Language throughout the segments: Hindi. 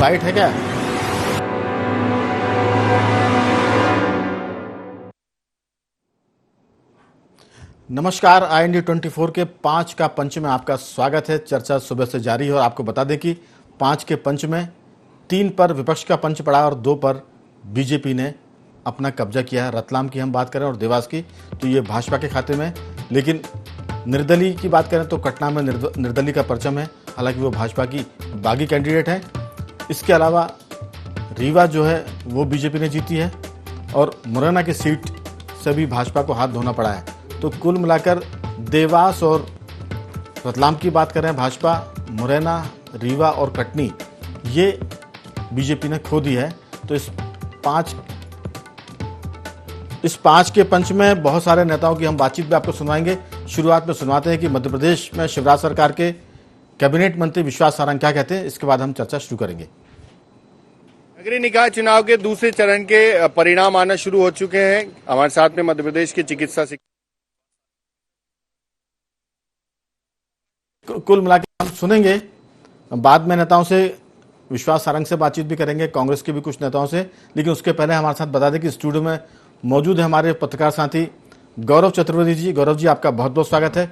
लाइट है क्या? नमस्कार, IND24 के 5 का पंच में आपका स्वागत है। चर्चा सुबह से जारी है और आपको बता दें कि 5 के पंच में 3 पर विपक्ष का पंच पड़ा और 2 पर बीजेपी ने अपना कब्जा किया है। रतलाम की हम बात करें और देवास की तो ये भाजपा के खाते में, लेकिन निर्दलीय की बात करें तो कटना में निर्दलीय का परचम है, हालांकि वो भाजपा की बागी कैंडिडेट है। इसके अलावा रीवा जो है वो बीजेपी ने जीती है और मुरैना की सीट से भी भाजपा को हाथ धोना पड़ा है। तो कुल मिलाकर देवास और रतलाम की बात करें, भाजपा, मुरैना, रीवा और कटनी ये बीजेपी ने खो दी है। तो इस पांच के पंच में बहुत सारे नेताओं की हम बातचीत भी आपको सुनवाएंगे। शुरुआत में सुनवाते हैं कि मध्य प्रदेश में शिवराज सरकार के कैबिनेट मंत्री विश्वास सारंग क्या कहते हैं, इसके बाद हम चर्चा शुरू करेंगे। नगरीय निकाय चुनाव के दूसरे चरण के परिणाम आना शुरू हो चुके हैं। हमारे साथ में मध्य प्रदेश के चिकित्सा कुल मिलाकर हम सुनेंगे, बाद में नेताओं से विश्वास सारंग से बातचीत भी करेंगे, कांग्रेस के भी कुछ नेताओं से। लेकिन उसके पहले हमारे साथ बता दें कि स्टूडियो में मौजूद है हमारे पत्रकार साथी गौरव चतुर्वेदी जी। गौरव जी, आपका बहुत बहुत स्वागत है।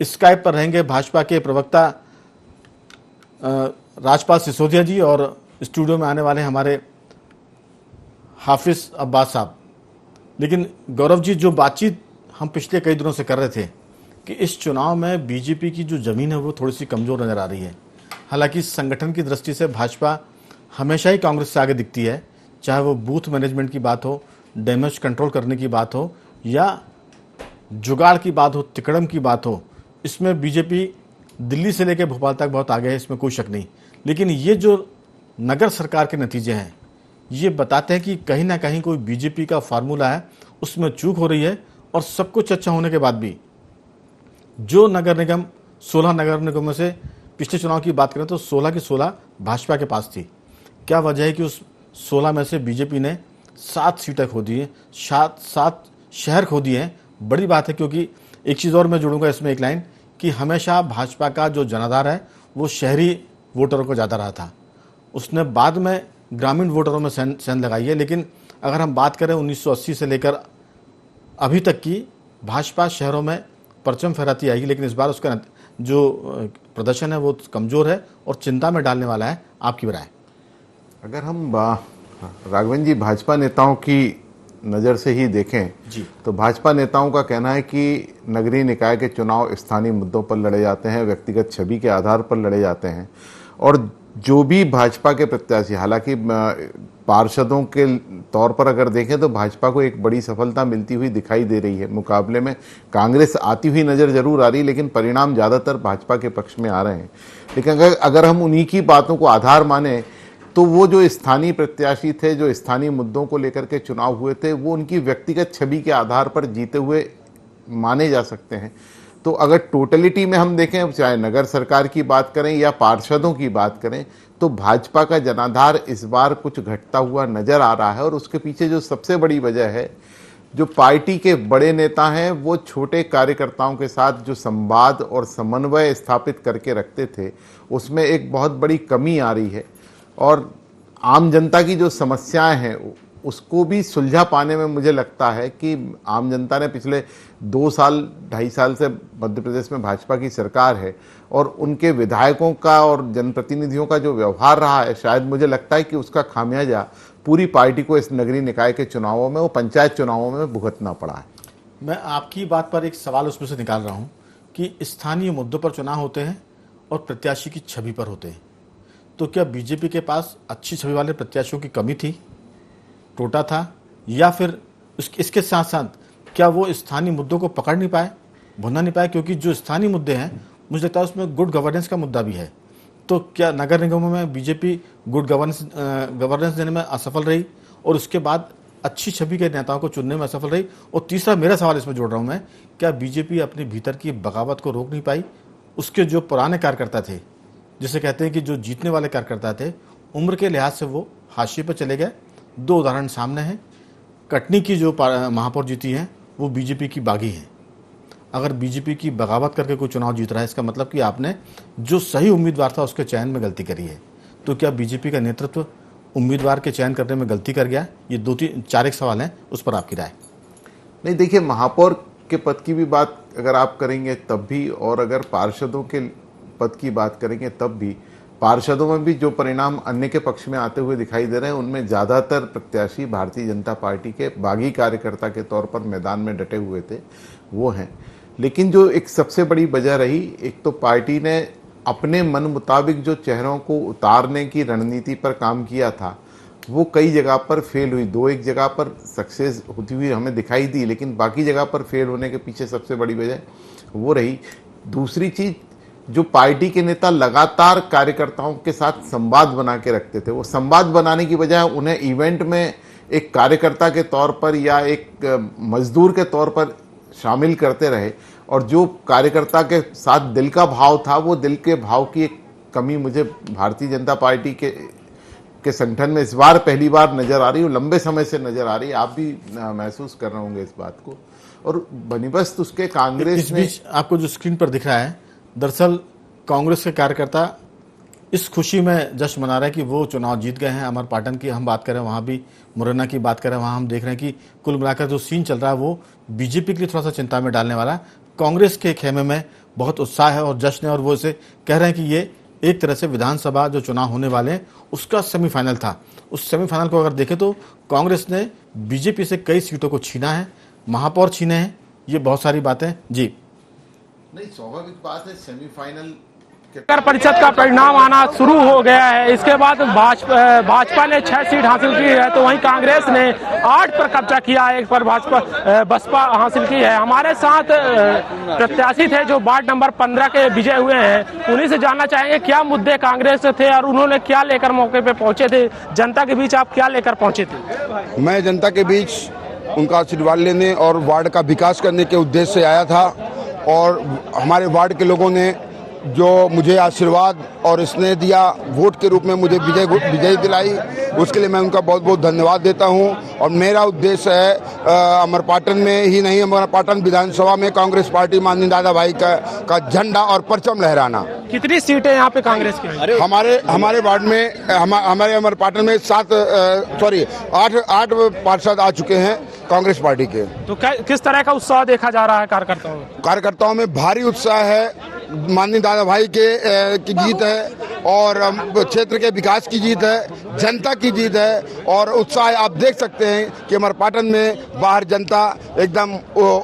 स्काइप पर रहेंगे भाजपा के प्रवक्ता राजपाल सिसोदिया जी और स्टूडियो में आने वाले हमारे हाफिज अब्बास साहब। लेकिन गौरव जी, जो बातचीत हम पिछले कई दिनों से कर रहे थे कि इस चुनाव में बीजेपी की जो जमीन है वो थोड़ी सी कमजोर नजर आ रही है। हालांकि संगठन की दृष्टि से भाजपा हमेशा ही कांग्रेस से आगे दिखती है, चाहे वो बूथ मैनेजमेंट की बात हो, डैमेज कंट्रोल करने की बात हो या जुगाड़ की बात हो, तिकड़म की बात हो। इसमें बीजेपी दिल्ली से लेकर भोपाल तक बहुत आगे है, इसमें कोई शक नहीं। लेकिन ये जो नगर सरकार के नतीजे हैं ये बताते हैं कि कहीं ना कहीं कोई बीजेपी का फार्मूला है, उसमें चूक हो रही है। और सब कुछ अच्छा होने के बाद भी जो नगर निगम 16 नगर निगमों से पिछले चुनाव की बात करें तो 16 की 16 भाजपा के पास थी। क्या वजह है कि उस 16 में से बीजेपी ने 7 सीटें खो दी हैं, 7 शहर खो दिए हैं। बड़ी बात है, क्योंकि एक चीज़ और मैं जोड़ूंगा इसमें एक लाइन कि हमेशा भाजपा का जो जनाधार है वो शहरी वोटरों को ज़्यादा रहा था। उसने बाद में ग्रामीण वोटरों में सेंध लगाई है। लेकिन अगर हम बात करें 1980 से लेकर अभी तक की, भाजपा शहरों में परचम फहराती आएगी, लेकिन इस बार उसका जो प्रदर्शन है वो कमज़ोर है और चिंता में डालने वाला है। आपकी राय? अगर हम राघवन जी भाजपा नेताओं की नज़र से ही देखें जी, तो भाजपा नेताओं का कहना है कि नगरीय निकाय के चुनाव स्थानीय मुद्दों पर लड़े जाते हैं, व्यक्तिगत छवि के आधार पर लड़े जाते हैं। और जो भी भाजपा के प्रत्याशी, हालांकि पार्षदों के तौर पर अगर देखें तो भाजपा को एक बड़ी सफलता मिलती हुई दिखाई दे रही है। मुकाबले में कांग्रेस आती हुई नज़र जरूर आ रही, लेकिन परिणाम ज़्यादातर भाजपा के पक्ष में आ रहे हैं। लेकिन अगर हम उन्हीं की बातों को आधार माने तो वो जो स्थानीय प्रत्याशी थे, जो स्थानीय मुद्दों को लेकर के चुनाव हुए थे, वो उनकी व्यक्तिगत छवि के आधार पर जीते हुए माने जा सकते हैं। तो अगर टोटलिटी में हम देखें, चाहे नगर सरकार की बात करें या पार्षदों की बात करें, तो भाजपा का जनाधार इस बार कुछ घटता हुआ नजर आ रहा है। और उसके पीछे जो सबसे बड़ी वजह है, जो पार्टी के बड़े नेता हैं वो छोटे कार्यकर्ताओं के साथ जो संवाद और समन्वय स्थापित करके रखते थे, उसमें एक बहुत बड़ी कमी आ रही है। और आम जनता की जो समस्याएं हैं उसको भी सुलझा पाने में मुझे लगता है कि आम जनता ने पिछले 2 साल 2.5 साल से मध्य प्रदेश में भाजपा की सरकार है और उनके विधायकों का और जनप्रतिनिधियों का जो व्यवहार रहा है, शायद मुझे लगता है कि उसका खामियाजा पूरी पार्टी को इस नगरीय निकाय के चुनावों में, वो पंचायत चुनावों में भुगतना पड़ा है। मैं आपकी बात पर एक सवाल उसमें से निकाल रहा हूँ कि स्थानीय मुद्दों पर चुनाव होते हैं और प्रत्याशी की छवि पर होते हैं। तो क्या बीजेपी के पास अच्छी छवि वाले प्रत्याशियों की कमी थी, टोटा था, या फिर इसके साथ साथ क्या वो स्थानीय मुद्दों को पकड़ नहीं पाए, भुना नहीं पाए? क्योंकि जो स्थानीय मुद्दे हैं मुझे लगता है उसमें गुड गवर्नेंस का मुद्दा भी है। तो क्या नगर निगमों में बीजेपी गुड गवर्नेंस देने में असफल रही और उसके बाद अच्छी छवि के नेताओं को चुनने में असफल रही? और तीसरा मेरा सवाल इसमें जोड़ रहा हूँ मैं, क्या बीजेपी अपने भीतर की बगावत को रोक नहीं पाई? उसके जो पुराने कार्यकर्ता थे, जिसे कहते हैं कि जो जीतने वाले कार्यकर्ता थे, उम्र के लिहाज से वो हाशिए पर चले गए। 2 उदाहरण सामने हैं। कटनी की जो महापौर जीती हैं वो बीजेपी की बागी हैं। अगर बीजेपी की बगावत करके कोई चुनाव जीत रहा है, इसका मतलब कि आपने जो सही उम्मीदवार था उसके चयन में गलती करी है। तो क्या बीजेपी का नेतृत्व उम्मीदवार के चयन करने में गलती कर गया? ये 2-4 एक सवाल हैं, उस पर आपकी राय। नहीं, देखिए, महापौर के पद की भी बात अगर आप करेंगे तब भी, और अगर पार्षदों के पद की बात करेंगे तब भी, पार्षदों में भी जो परिणाम अन्य के पक्ष में आते हुए दिखाई दे रहे हैं उनमें ज़्यादातर प्रत्याशी भारतीय जनता पार्टी के बागी कार्यकर्ता के तौर पर मैदान में डटे हुए थे, वो हैं। लेकिन जो एक सबसे बड़ी वजह रही, एक तो पार्टी ने अपने मन मुताबिक जो चेहरों को उतारने की रणनीति पर काम किया था वो कई जगह पर फेल हुई। 2-1 जगह पर सक्सेस होती हुई हमें दिखाई दी, लेकिन बाकी जगह पर फेल होने के पीछे सबसे बड़ी वजह वो रही। दूसरी चीज़, जो पार्टी के नेता लगातार कार्यकर्ताओं के साथ संवाद बना के रखते थे, वो संवाद बनाने की बजाय उन्हें इवेंट में एक कार्यकर्ता के तौर पर या एक मजदूर के तौर पर शामिल करते रहे, और जो कार्यकर्ता के साथ दिल का भाव था, वो दिल के भाव की एक कमी मुझे भारतीय जनता पार्टी के संगठन में इस बार पहली बार नजर आ रही है, लंबे समय से नजर आ रही है। आप भी महसूस कर रहे होंगे इस बात को। और बनिबस्त उसके कांग्रेस इस बीच आपको जो स्क्रीन पर दिख रहा है, दरअसल कांग्रेस के कार्यकर्ता इस खुशी में जश्न मना रहे हैं कि वो चुनाव जीत गए हैं। अमरपाटन की हम बात करें, वहाँ भी मुरैना की बात करें, वहाँ हम देख रहे हैं कि कुल मिलाकर जो सीन चल रहा है वो बीजेपी के लिए थोड़ा सा चिंता में डालने वाला है। कांग्रेस के खेमे में बहुत उत्साह है और जश्न है, और वो इसे कह रहे हैं कि ये एक तरह से विधानसभा जो चुनाव होने वाले हैं उसका सेमीफाइनल था। उस सेमीफाइनल को अगर देखें तो कांग्रेस ने बीजेपी से कई सीटों को छीना है, महापौर छीने हैं, ये बहुत सारी बातें। जी नहीं, स्वाभाविक बात है, सेमीफाइनल नगर परिषद का परिणाम आना शुरू हो गया है। इसके बाद भाजपा ने 6 सीट हासिल की है, तो वहीं कांग्रेस ने 8 पर कब्जा किया है, 1 पर बसपा हासिल की है। हमारे साथ प्रत्याशी थे जो वार्ड नंबर 15 के विजय हुए हैं, उन्हीं से जानना चाहेंगे क्या मुद्दे कांग्रेस से थे और उन्होंने क्या लेकर मौके पे पहुंचे थे। जनता के बीच आप क्या लेकर पहुंचे थे? मैं जनता के बीच उनका आशीर्वाद लेने और वार्ड का विकास करने के उद्देश्य से आया था, और हमारे वार्ड के लोगों ने जो मुझे आशीर्वाद और स्नेह दिया, वोट के रूप में मुझे विजय दिलाई, उसके लिए मैं उनका बहुत बहुत धन्यवाद देता हूं। और मेरा उद्देश्य है अमरपाटन में ही नहीं, अमरपाटन विधानसभा में कांग्रेस पार्टी माननीय दादा भाई का झंडा और परचम लहराना। कितनी सीटें यहाँ पे कांग्रेस की? हमारे वार्ड में हमारे अमरपाटन में 8 पार्षद आ चुके हैं कांग्रेस पार्टी के। तो किस तरह का उत्साह देखा जा रहा है कार्यकर्ताओं में? कार्यकर्ताओं में भारी उत्साह है। माननीय दादा भाई की जीत है और क्षेत्र के विकास की जीत है, जनता की जीत है, और उत्साह आप देख सकते हैं कि अमरपाटन में बाहर जनता एकदम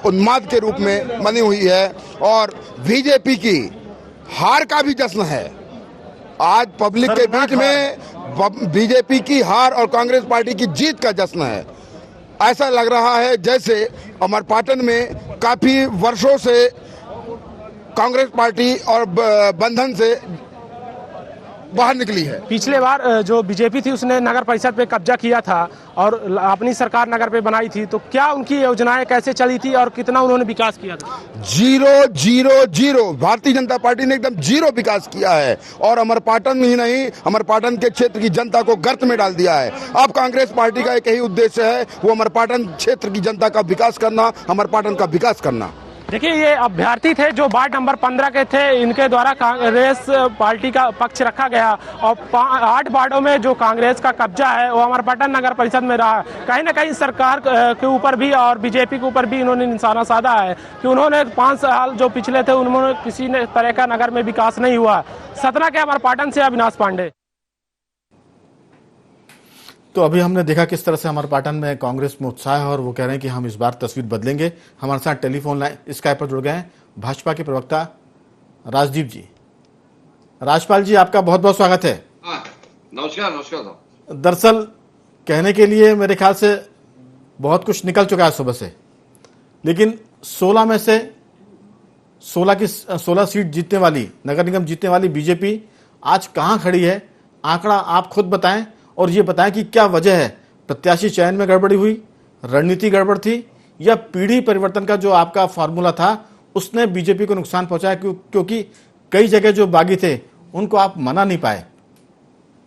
उन्माद के रूप में बनी हुई है, और बीजेपी की हार का भी जश्न है। आज पब्लिक के बीच में बीजेपी की हार और कांग्रेस पार्टी की जीत का जश्न है। ऐसा लग रहा है जैसे अमरपाटन में काफी वर्षों से कांग्रेस पार्टी और बंधन से बाहर निकली है। पिछले बार जो बीजेपी थी उसने नगर परिषद पे कब्जा किया था और अपनी सरकार नगर पे बनाई थी, तो क्या उनकी योजनाएं कैसे चली थी और कितना उन्होंने विकास किया था? 0 भारतीय जनता पार्टी ने एकदम 0 विकास किया है, और अमरपाटन में ही नहीं, अमरपाटन के क्षेत्र की जनता को गर्त में डाल दिया है। अब कांग्रेस पार्टी का एक ही उद्देश्य है, वो अमरपाटन क्षेत्र की जनता का विकास करना, अमरपाटन का विकास करना। देखिए, ये अभ्यर्थी थे जो वार्ड नंबर 15 के थे, इनके द्वारा कांग्रेस पार्टी का पक्ष रखा गया, और 8 वार्डों में जो कांग्रेस का कब्जा है वो अमरपाटन नगर परिषद में रहा। कहीं ना कहीं सरकार के ऊपर भी और बीजेपी के ऊपर भी इन्होंने निशाना साधा है कि उन्होंने 5 साल जो पिछले थे उन्होंने किसी ने तरह का नगर में विकास नहीं हुआ। सतना के अमरपाटन से अविनाश पांडे। तो अभी हमने देखा किस तरह से अमरपाटन में कांग्रेस में उत्साह है, और वो कह रहे हैं कि हम इस बार तस्वीर बदलेंगे। हमारे साथ टेलीफोन लाइन स्काइप पर जुड़ गए हैं भाजपा के प्रवक्ता राजदीप जी। राजपाल जी, आपका बहुत बहुत स्वागत है। नमस्कार। दरअसल कहने के लिए मेरे ख्याल से बहुत कुछ निकल चुका है सुबह से, लेकिन 16 में से 16 सीट जीतने वाली, नगर निगम जीतने वाली बीजेपी आज कहां खड़ी है? आंकड़ा आप खुद बताएं, और ये बताएं कि क्या वजह है? प्रत्याशी चयन में गड़बड़ी हुई, रणनीति गड़बड़ थी, या पीढ़ी परिवर्तन का जो आपका फॉर्मूला था उसने बीजेपी को नुकसान पहुंचाया? क्योंकि कई जगह जो बागी थे उनको आप मना नहीं पाए।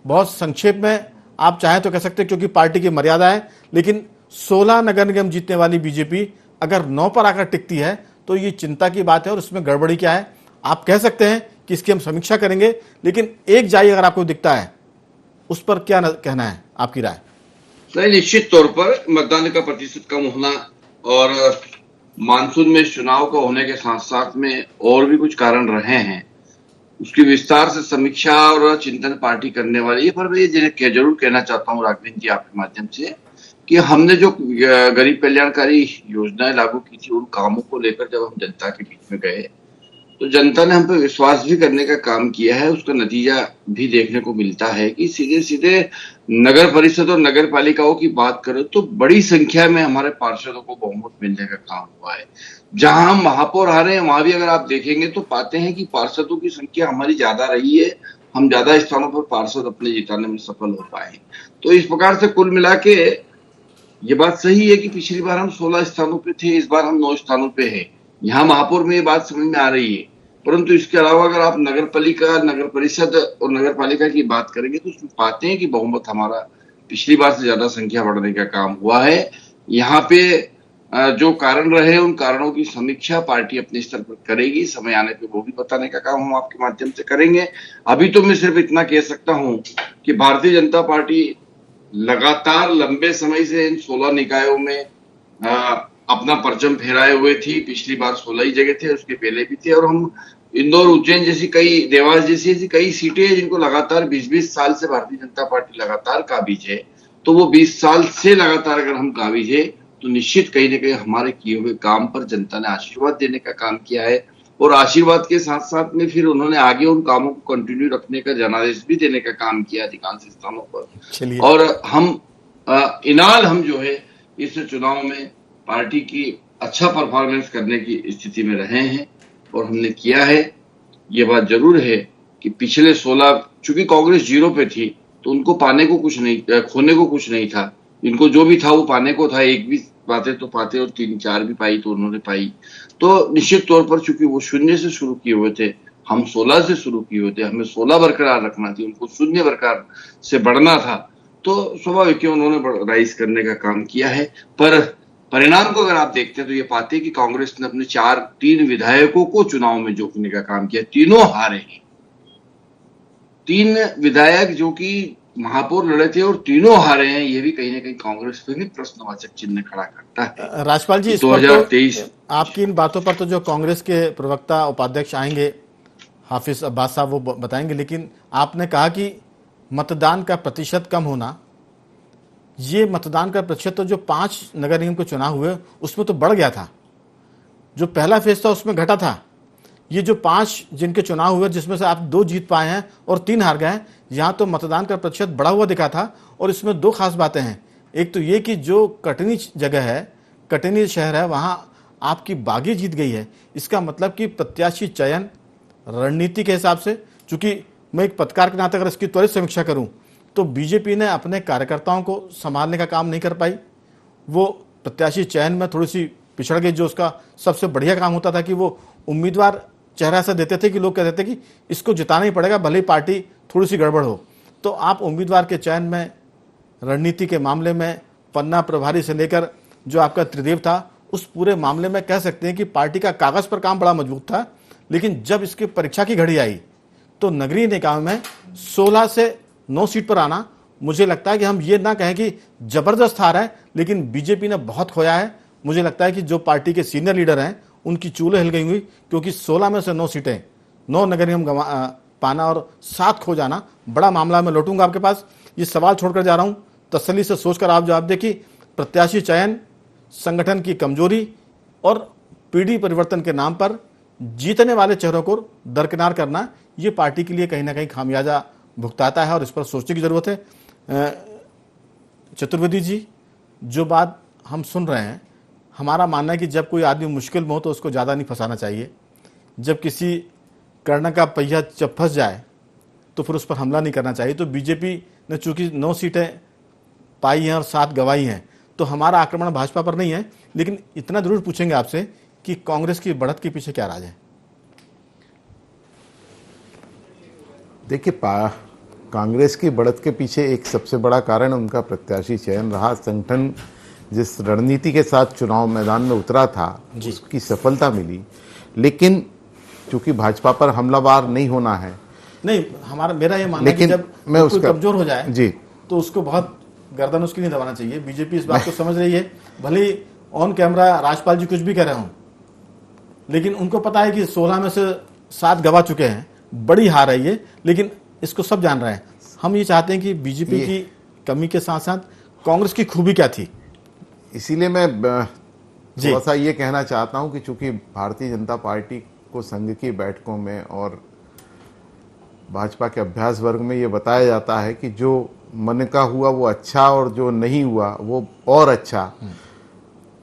बहुत संक्षेप में आप चाहें तो कह सकते हैं, क्योंकि पार्टी की मर्यादा है, लेकिन 16 नगर निगम जीतने वाली बीजेपी अगर 9 पर आकर टिकती है तो ये चिंता की बात है, और उसमें गड़बड़ी क्या है? आप कह सकते हैं कि इसकी हम समीक्षा करेंगे, लेकिन एक जाई अगर आपको दिखता है उस पर क्या कहना है, आपकी राय? नहीं, निश्चित तौर पर मतदान का प्रतिशत कम होना और मानसून में चुनाव का होने के साथ साथ में और भी कुछ कारण रहे हैं, उसकी विस्तार से समीक्षा और चिंतन पार्टी करने वाली है। पर मैं ये जरूर कहना चाहता हूँ राघवेंद्र जी आपके माध्यम से कि हमने जो गरीब कल्याणकारी योजनाएं लागू की थी, उन कामों को लेकर जब हम जनता के बीच में गए तो जनता ने हम पे विश्वास भी करने का काम किया है। उसका नतीजा भी देखने को मिलता है कि सीधे सीधे नगर परिषद और नगर पालिकाओं की बात करें तो बड़ी संख्या में हमारे पार्षदों को बहुमत मिलने का काम हुआ है। जहां हम महापौर हारे हैं, वहां भी अगर आप देखेंगे तो पाते हैं कि पार्षदों की संख्या हमारी ज्यादा रही है, हम ज्यादा स्थानों पर पार्षद अपने जिताने में सफल हो पाए। तो इस प्रकार से कुल मिला के ये बात सही है कि पिछली बार हम 16 स्थानों पे थे, इस बार हम 9 स्थानों पे हैं। यहाँ महापौर में ये बात समझ में आ रही है, परंतु इसके अलावा अगर आप नगर पालिका, नगर परिषद और नगर पालिका की बात करेंगे तो उसमें पाते हैं कि बहुमत हमारा पिछली बार से ज्यादा संख्या बढ़ने का काम हुआ है। यहाँ पे जो कारण रहे उन कारणों की समीक्षा पार्टी अपने स्तर पर करेगी, समय आने पे वो भी बताने का काम हम आपके माध्यम से करेंगे। अभी तो मैं सिर्फ इतना कह सकता हूँ कि भारतीय जनता पार्टी लगातार लंबे समय से इन 16 निकायों में अपना परचम फहराए हुए थी। पिछली बार 16 ही जगह थे, उसके पहले भी थे, और हम इंदौर, उज्जैन जैसी कई, देवास जैसी ऐसी कई सीटें हैं जिनको लगातार 20-20 साल से भारतीय जनता पार्टी लगातार काबिज है। तो वो 20 साल से लगातार अगर हम काबिज है तो निश्चित कहीं ना कहीं हमारे किए हुए काम पर जनता ने आशीर्वाद देने का काम किया है, और आशीर्वाद के साथ साथ में फिर उन्होंने आगे उन कामों को कंटिन्यू रखने का जनादेश भी देने का काम किया अधिकांश स्थानों पर। और हम इनाल हम जो है इस चुनाव में पार्टी की अच्छा परफॉर्मेंस करने की स्थिति में रहे हैं और हमने किया है। ये बात जरूर है कि पिछले 16, चूंकि कांग्रेस 0 पे थी तो उनको पाने को कुछ नहीं, खोने को कुछ नहीं था, इनको जो भी था वो पाने को था। एक भी पाते तो पाते और 3-4 भी पाई तो उन्होंने पाई। तो निश्चित तौर पर चूंकि वो 0 से शुरू किए हुए थे, हम 16 से शुरू किए हुए थे, हमें 16 बरकरार रखना थी, उनको 0 बरकरार से बढ़ना था, तो स्वाभाविक है उन्होंने राइज करने का काम किया है। पर परिणाम को अगर आप देखते हैं तो ये पाते हैं कि कांग्रेस ने अपने 3 विधायकों को चुनाव में जोखने का काम किया, तीनों हारे हैं। 3 विधायक जो कि महापौर लड़े थे और तीनों हारे हैं, ये भी कहीं ना कहीं कांग्रेस पे भी प्रश्नवाचक चिन्ह खड़ा करता है। राजपाल जी, 2023 आपकी इन बातों पर तो जो कांग्रेस के प्रवक्ता उपाध्यक्ष आएंगे, हाफिज अब्बास साहब, वो बताएंगे, लेकिन आपने कहा कि मतदान का प्रतिशत कम होना, ये मतदान का प्रतिशत तो जो 5 नगर निगम के चुनाव हुए उसमें तो बढ़ गया था, जो पहला फेज था उसमें घटा था। ये जो 5 जिनके चुनाव हुए जिसमें से आप 2 जीत पाए हैं और 3 हार गए हैं, यहाँ तो मतदान का प्रतिशत बढ़ा हुआ दिखा था। और इसमें 2 खास बातें हैं। एक तो ये कि जो कटनी जगह है, कटनी शहर है, वहाँ आपकी बागी जीत गई है। इसका मतलब कि प्रत्याशी चयन रणनीति के हिसाब से, चूंकि मैं एक पत्रकार के नाते अगर इसकी त्वरित समीक्षा करूं तो बीजेपी ने अपने कार्यकर्ताओं को संभालने का काम नहीं कर पाई। वो प्रत्याशी चयन में थोड़ी सी पिछड़ गई। जो उसका सबसे बढ़िया काम होता था कि वो उम्मीदवार चेहरा ऐसा देते थे कि लोग कहते थे कि इसको जिताना ही पड़ेगा, भले ही पार्टी थोड़ी सी गड़बड़ हो। तो आप उम्मीदवार के चयन में, रणनीति के मामले में, पन्ना प्रभारी से लेकर जो आपका त्रिदेव था, उस पूरे मामले में कह सकते हैं कि पार्टी का कागज पर काम बड़ा मजबूत था। लेकिन जब इसकी परीक्षा की घड़ी आई तो नगरीय निकाय में 16 से 9 सीट पर आना, मुझे लगता है कि हम ये ना कहें कि जबरदस्त हार है, लेकिन बीजेपी ने बहुत खोया है। मुझे लगता है कि जो पार्टी के सीनियर लीडर हैं उनकी चूल्हे हिल गई हुई, क्योंकि 16 में से 9 सीटें, 9 नगर निगम पाना और 7 खो जाना बड़ा मामला। मैं लौटूंगा आपके पास, ये सवाल छोड़कर जा रहा हूं, तसल्ली से सोचकर आप जवाब दें कि प्रत्याशी चयन, संगठन की कमजोरी और पीढ़ी परिवर्तन के नाम पर जीतने वाले चेहरों को दरकिनार करना, ये पार्टी के लिए कहीं ना कहीं खामियाजा भुगताता है और इस पर सोचने की जरूरत है। चतुर्वेदी जी, जो बात हम सुन रहे हैं, हमारा मानना है कि जब कोई आदमी मुश्किल में हो तो उसको ज़्यादा नहीं फंसाना चाहिए। जब किसी कर्ण का पहिया जब फंस जाए तो फिर उस पर हमला नहीं करना चाहिए। तो बीजेपी ने चूंकि 9 सीटें पाई हैं और 7 गंवाई हैं, तो हमारा आक्रमण भाजपा पर नहीं है। लेकिन इतना जरूर पूछेंगे आपसे कि कांग्रेस की बढ़त के पीछे क्या राज है? देखिए, कांग्रेस की बढ़त के पीछे एक सबसे बड़ा कारण उनका प्रत्याशी चयन रहा। संगठन जिस रणनीति के साथ चुनाव मैदान में उतरा था उसकी सफलता मिली, लेकिन चूंकि भाजपा पर हमलावर नहीं होना है, नहीं, मेरा ये मानना है कि लेकिन जब मैं कोई उसका कमजोर हो जाए जी तो उसको बहुत गर्दन उसकी नहीं दबाना चाहिए। बीजेपी इस बात को समझ रही है, भले ही ऑन कैमरा राजपाल जी कुछ भी कह रहे हों, लेकिन उनको पता है कि 16 में से 7 गवा चुके हैं, बड़ी हार है ये, लेकिन इसको सब जान रहे हैं। हम ये चाहते हैं कि बीजेपी की कमी के साथ साथ कांग्रेस की खूबी क्या थी। इसीलिए मैं जी। थोड़ा सा ये कहना चाहता हूं कि चूंकि भारतीय जनता पार्टी को संघ की बैठकों में और भाजपा के अभ्यास वर्ग में ये बताया जाता है कि जो मन का हुआ वो अच्छा और जो नहीं हुआ वो और अच्छा,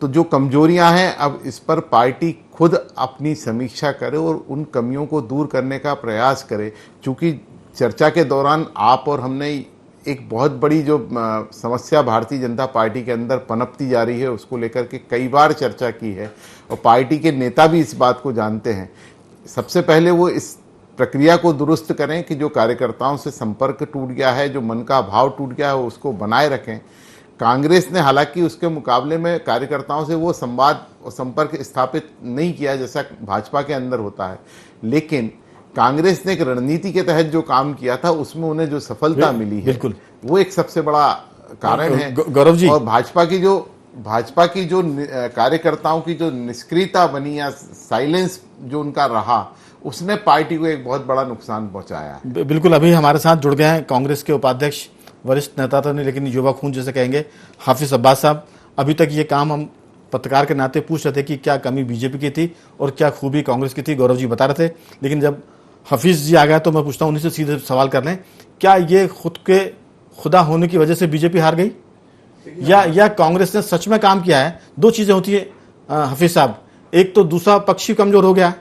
तो जो कमजोरियां हैं अब इस पर पार्टी खुद अपनी समीक्षा करे और उन कमियों को दूर करने का प्रयास करे। चूंकि चर्चा के दौरान आप और हमने एक बहुत बड़ी जो समस्या भारतीय जनता पार्टी के अंदर पनपती जा रही है उसको लेकर के कई बार चर्चा की है और पार्टी के नेता भी इस बात को जानते हैं। सबसे पहले वो इस प्रक्रिया को दुरुस्त करें कि जो कार्यकर्ताओं से संपर्क टूट गया है, जो मन का भाव टूट गया है, उसको बनाए रखें। कांग्रेस ने हालांकि उसके मुकाबले में कार्यकर्ताओं से वो संवाद और संपर्क स्थापित नहीं किया जैसा भाजपा के अंदर होता है, लेकिन कांग्रेस ने एक रणनीति के तहत जो काम किया था उसमें उन्हें जो सफलता मिली है बिल्कुल वो एक सबसे बड़ा कारण है। गौरव जी, और भाजपा की जो कार्यकर्ताओं की जो निष्क्रियता बनी या साइलेंस जो उनका रहा, उसने पार्टी को एक बहुत बड़ा नुकसान पहुंचाया है। बिल्कुल। अभी हमारे साथ जुड़ गए हैं कांग्रेस के उपाध्यक्ष, वरिष्ठ नेता तो नहीं लेकिन युवा खून जैसे कहेंगे, हाफिज अब्बास साहब। अभी तक ये काम हम पत्रकार के नाते पूछ रहे थे कि क्या कमी बीजेपी की थी और क्या खूबी कांग्रेस की थी, गौरव जी बता रहे थे। लेकिन जब हफीज जी आ गया तो मैं पूछता हूं उन्हीं से सीधे सवाल कर लें, क्या ये खुद के खुदा होने की वजह से बीजेपी हार गई या कांग्रेस ने सच में काम किया है? दो चीजें होती है हफीज साहब, एक तो दूसरा पक्ष ही कमजोर हो गया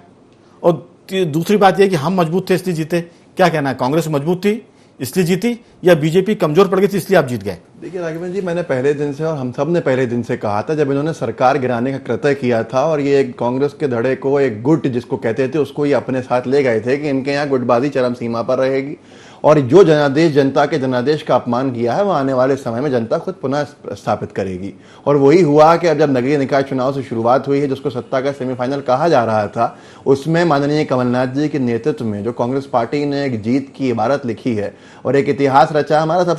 और दूसरी बात यह कि हम मजबूत थे इसलिए जीते। क्या कहना है, कांग्रेस मजबूत थी इसलिए जीती या बीजेपी कमजोर पड़ गई थी इसलिए आप जीत गए? देखिए राघवेंद्र जी, मैंने पहले दिन से और हम सब ने पहले दिन से कहा था जब इन्होंने सरकार गिराने का कृत्य किया था और ये कांग्रेस के धड़े को एक गुट जिसको कहते थे उसको ये अपने साथ ले गए थे कि इनके यहाँ गुटबाजी चरम सीमा पर रहेगी और जो जनादेश जनता के जनादेश का अपमान किया है वो आने वाले समय में जनता खुद पुनः स्थापित करेगी। और वही हुआ कि अब जब नगरीय निकाय चुनाव से शुरुआत हुई है जिसको सत्ता का सेमीफाइनल कहा जा रहा था, उसमें माननीय कमलनाथ जी के नेतृत्व में जो कांग्रेस पार्टी ने एक जीत की इबारत लिखी है और एक इतिहास रचा, हमारा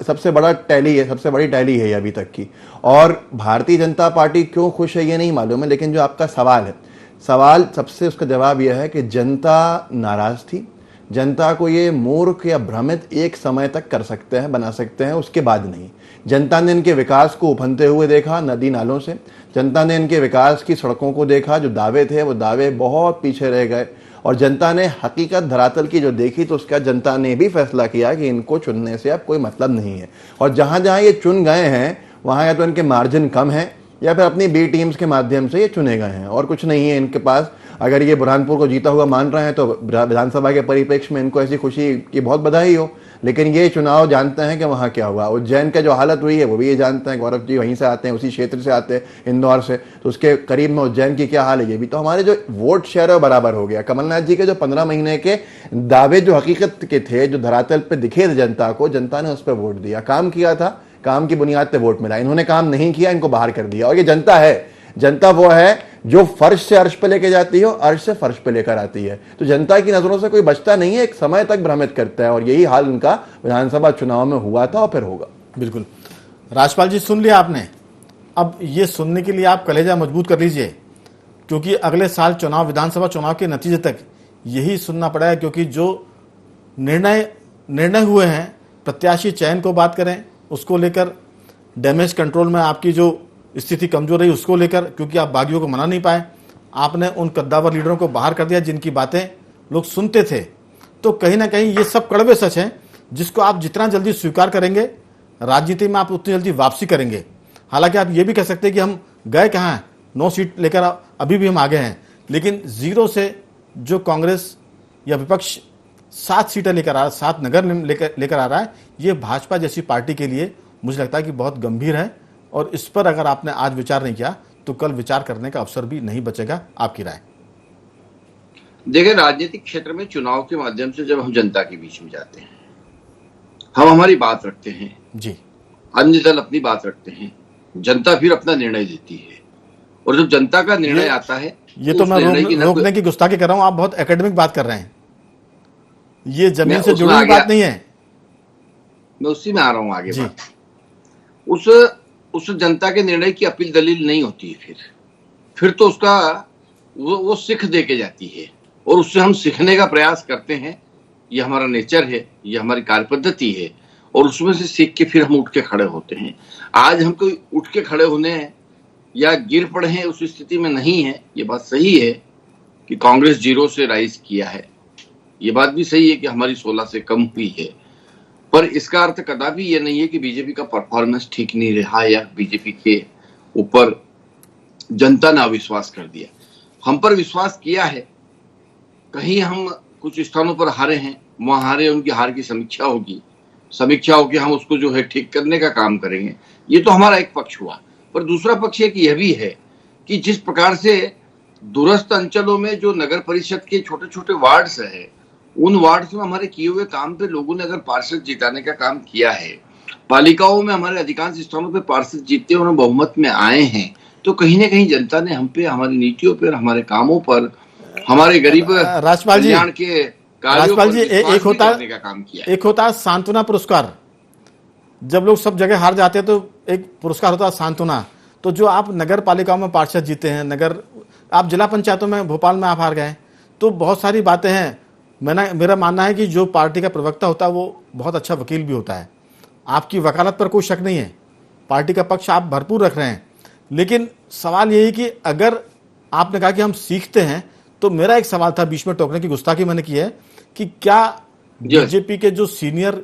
सबसे बड़ा टैली है, सबसे बड़ी टैली है अभी तक की। और भारतीय जनता पार्टी क्यों खुश है ये नहीं मालूम है, लेकिन जो आपका सवाल सबसे उसका जवाब यह है कि जनता नाराज थी। जनता को ये मूर्ख या भ्रमित एक समय तक कर सकते हैं, बना सकते हैं, उसके बाद नहीं। जनता ने इनके विकास को उफनते हुए देखा नदी नालों से, जनता ने इनके विकास की सड़कों को देखा, जो दावे थे वो दावे बहुत पीछे रह गए और जनता ने हकीकत धरातल की जो देखी तो उसका जनता ने भी फैसला किया कि इनको चुनने से अब कोई मतलब नहीं है। और जहां जहां ये चुन गए हैं वहां या तो इनके मार्जिन कम है या फिर अपनी बी टीम्स के माध्यम से ये चुने गए हैं और कुछ नहीं है इनके पास। अगर ये बुरहानपुर को जीता हुआ मान रहे हैं तो विधानसभा के परिप्रेक्ष्य में इनको ऐसी खुशी की बहुत बधाई हो, लेकिन ये चुनाव जानते हैं कि वहाँ क्या हुआ। उज्जैन का जो हालत हुई है वो भी ये जानते हैं, गौरव जी वहीं से आते हैं, उसी क्षेत्र से आते हैं, इंदौर से, तो उसके करीब में उज्जैन की क्या हाल है ये भी। तो हमारे जो वोट शेयर है बराबर हो गया। कमलनाथ जी के जो 15 महीने के दावे जो हकीकत के थे, जो धरातल पर दिखे थे जनता को, जनता ने उस पर वोट दिया, काम किया था, काम की बुनियाद पे वोट मिला। इन्होंने काम नहीं किया, इनको बाहर कर दिया। और ये जनता है, जनता वो है जो फर्श से अर्श पे लेके जाती है और अर्श से फर्श पे लेकर आती है। तो जनता की नजरों से कोई बचता नहीं है, एक समय तक भ्रमित करता है और यही हाल उनका विधानसभा चुनाव में हुआ था और फिर होगा। बिल्कुल। राजपाल जी, सुन लिया आपने। अब ये सुनने के लिए आप कलेजा मजबूत कर लीजिए, क्योंकि अगले साल चुनाव, विधानसभा चुनाव के नतीजे तक यही सुनना पड़ा है। क्योंकि जो निर्णय हुए हैं, प्रत्याशी चयन को बात करें, उसको लेकर डैमेज कंट्रोल में आपकी जो स्थिति कमजोर रही उसको लेकर, क्योंकि आप बागियों को मना नहीं पाए, आपने उन कद्दावर लीडरों को बाहर कर दिया जिनकी बातें लोग सुनते थे। तो कहीं ना कहीं ये सब कड़वे सच हैं जिसको आप जितना जल्दी स्वीकार करेंगे राजनीति में आप उतनी जल्दी वापसी करेंगे। हालांकि आप ये भी कह सकते हैं कि हम गए कहाँ हैं, 9 सीट लेकर अभी भी हम आगे हैं, लेकिन 0 से जो कांग्रेस या विपक्ष 7 सीटें लेकर आ रहा है, 7 नगर लेकर आ रहा है, ये भाजपा जैसी पार्टी के लिए मुझे लगता है कि बहुत गंभीर है। और इस पर अगर आपने आज विचार नहीं किया तो कल विचार करने का अवसर भी नहीं बचेगा। आपकी राय? देखिए, राजनीतिक क्षेत्र में चुनाव के माध्यम से जब हम जनता के बीच में जाते हैं, हम हमारी बात रखते हैं जी, अन्य दल अपनी बात रखते हैं, जनता फिर अपना निर्णय देती है। और जब जनता का निर्णय आता है, ये तो मैं रोकने की गुस्ताखी कर रहा हूं, आप बहुत एकेडमिक बात कर रहे हैं। ये जमीन मैं से उसमें जुड़ी हुई आ गया। बात नहीं है। मैं उसी में आ रहा हूं आगे जी। बात। उस जनता के निर्णय की अपील दलील नहीं होती है। फिर तो उसका वो सीख दे के जाती है और उससे हम सीखने का प्रयास करते हैं। ये हमारा नेचर है, ये हमारी कार्य पद्धति है और उसमें से सीख के फिर हम उठ के खड़े होते हैं। आज हम कोई उठ के खड़े होने या गिर पड़े हैं उस स्थिति में नहीं है। ये बात सही है कि कांग्रेस 0 से राइज किया है, ये बात भी सही है कि हमारी 16 से कम हुई है, पर इसका अर्थ कदापि ये नहीं है कि बीजेपी का परफॉर्मेंस ठीक नहीं रहा या बीजेपी के ऊपर जनता ने अविश्वास कर दिया। हम पर विश्वास किया है। कहीं हम कुछ स्थानों पर हारे हैं, वहां हारे, उनकी हार की समीक्षा होगी, समीक्षा होगी, हम उसको जो है ठीक करने का काम करेंगे। ये तो हमारा एक पक्ष हुआ, पर दूसरा पक्ष एक यह भी है कि जिस प्रकार से दूरस्थ अंचलों में जो नगर परिषद के छोटे छोटे वार्ड्स है, उन वार्ड्स में हमारे किए हुए काम पे लोगों ने अगर पार्षद जिताने का काम किया है, पालिकाओं में हमारे अधिकांश स्थानों पे पार्षद जीते और बहुमत में आए हैं, तो कहीं ना कहीं जनता ने हम पे, हमारी नीतियों पर, हमारे कामों पर, हमारे गरीब राजपाल जी, कल्याण के कार्यों राजपाल जी, पर विश्वास एक होता करने का काम किया है। एक होता है सांत्वना पुरस्कार। जब लोग सब जगह हार जाते हैं तो एक पुरस्कार होता है सांत्वना। तो जो आप नगर पालिकाओं में पार्षद जीते हैं, आप जिला पंचायतों में भोपाल में आप हार गए, तो बहुत सारी बातें हैं। मेरा मानना है कि जो पार्टी का प्रवक्ता होता है वो बहुत अच्छा वकील भी होता है। आपकी वकालत पर कोई शक नहीं है, पार्टी का पक्ष आप भरपूर रख रहे हैं, लेकिन सवाल यही कि अगर आपने कहा कि हम सीखते हैं, तो मेरा एक सवाल था, बीच में टोकने की गुस्ताखी मैंने की है, कि क्या बीजेपी के जो सीनियर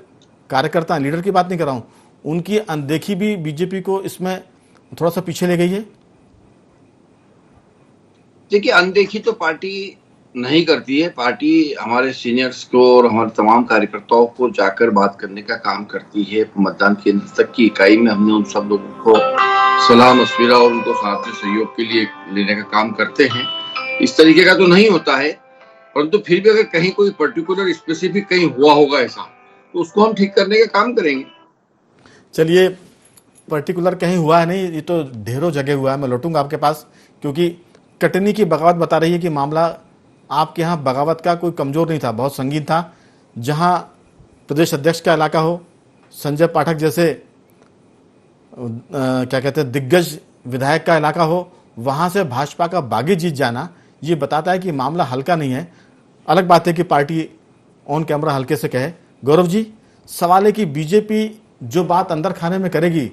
कार्यकर्ता हैं, लीडर की बात नहीं कर रहा हूं, उनकी अनदेखी भी बीजेपी को इसमें थोड़ा सा पीछे ले गई है? देखिए, अनदेखी तो पार्टी नहीं करती है। पार्टी हमारे सीनियर्स को और हमारे तमाम कार्यकर्ताओं को जाकर बात करने का काम करती है। मतदान केंद्र तक की इकाई में हमने उन सब लोगों को सलाह मशविरा और उनको साथ में सहयोग के लिए लेने का काम करते हैं। इस तरीके का तो नहीं होता है, परंतु फिर भी अगर कहीं कोई पर्टिकुलर स्पेसिफिक कहीं हुआ होगा ऐसा, तो उसको हम ठीक करने का काम करेंगे। चलिए, पर्टिकुलर कहीं हुआ है नहीं, ये तो ढेरों जगह हुआ है। मैं लौटूंगा आपके पास, क्योंकि कटनी की बगावत बता रही है कि मामला आपके यहाँ बगावत का कोई कमजोर नहीं था, बहुत संगीन था। जहाँ प्रदेश अध्यक्ष का इलाका हो, संजय पाठक जैसे क्या कहते हैं दिग्गज विधायक का इलाका हो, वहाँ से भाजपा का बागी जीत जाना, ये बताता है कि मामला हल्का नहीं है। अलग बात है कि पार्टी ऑन कैमरा हल्के से कहे। गौरव जी, सवाल है कि बीजेपी जो बात अंदर खाने में करेगी,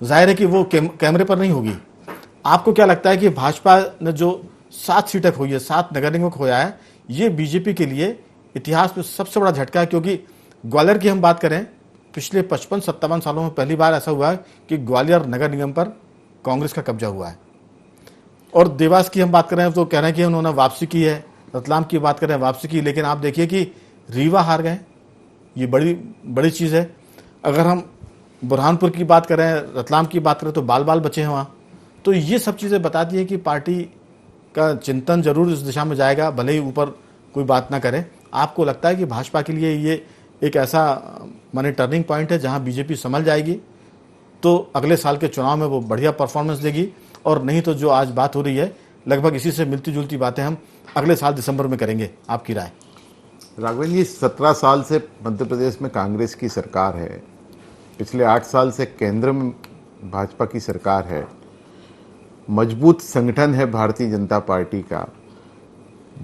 जाहिर है कि वो कैमरे पर नहीं होगी। आपको क्या लगता है कि भाजपा ने जो 7 सीटें खोई है, 7 नगर निगम खोया है, ये बीजेपी के लिए इतिहास में सबसे बड़ा झटका है? क्योंकि ग्वालियर की हम बात करें, पिछले 55-57 सालों में पहली बार ऐसा हुआ है कि ग्वालियर नगर निगम पर कांग्रेस का कब्जा हुआ है। और देवास की हम बात करें तो कह रहे हैं कि उन्होंने वापसी की है, रतलाम की बात करें वापसी की, लेकिन आप देखिए कि रीवा हार गए, ये बड़ी चीज़ है। अगर हम बुरहानपुर की बात करें, रतलाम की बात करें, तो बाल बाल बचे हैं वहाँ। तो ये सब चीज़ें बताती है कि पार्टी का चिंतन जरूर इस दिशा में जाएगा, भले ही ऊपर कोई बात ना करे। आपको लगता है कि भाजपा के लिए ये एक ऐसा माने टर्निंग पॉइंट है जहां बीजेपी संभल जाएगी, तो अगले साल के चुनाव में वो बढ़िया परफॉर्मेंस देगी? और नहीं तो जो आज बात हो रही है, लगभग इसी से मिलती जुलती बातें हम अगले साल दिसंबर में करेंगे। आपकी राय? राघवेंद्र जी, 17 साल से मध्य प्रदेश में कांग्रेस की सरकार है, पिछले 8 साल से केंद्र में भाजपा की सरकार है, मजबूत संगठन है भारतीय जनता पार्टी का,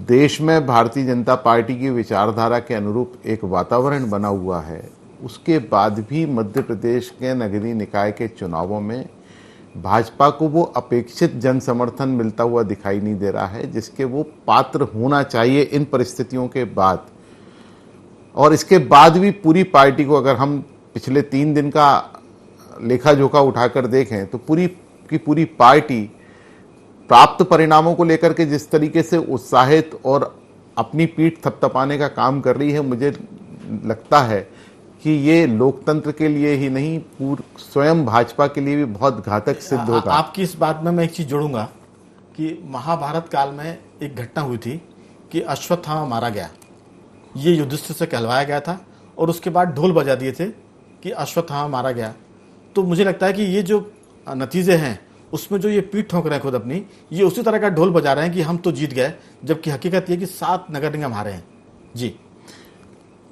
देश में भारतीय जनता पार्टी की विचारधारा के अनुरूप एक वातावरण बना हुआ है। उसके बाद भी मध्य प्रदेश के नगरीय निकाय के चुनावों में भाजपा को वो अपेक्षित जन समर्थन मिलता हुआ दिखाई नहीं दे रहा है जिसके वो पात्र होना चाहिए इन परिस्थितियों के बाद। और इसके बाद भी पूरी पार्टी को, अगर हम पिछले 3 दिन का लेखा जोखा उठाकर देखें, तो पूरी की पूरी पार्टी प्राप्त परिणामों को लेकर के जिस तरीके से उत्साहित और अपनी पीठ थपथपाने का काम कर रही है, मुझे लगता है कि ये लोकतंत्र के लिए ही नहीं, स्वयं भाजपा के लिए भी बहुत घातक सिद्ध होगा। आपकी इस बात में मैं एक चीज जोड़ूंगा कि महाभारत काल में एक घटना हुई थी कि अश्वत्थामा मारा गया। ये युधिष्ठिर से कहलवाया गया था और उसके बाद ढोल बजा दिए थे कि अश्वत्थामा मारा गया। तो मुझे लगता है कि ये जो नतीजे हैं उसमें जो ये पीठ ठोक रहे हैं खुद अपनी, ये उसी तरह का ढोल बजा रहे हैं कि हम तो जीत गए, जबकि हकीकत ये कि 7 नगर निगम हारे हैं। जी,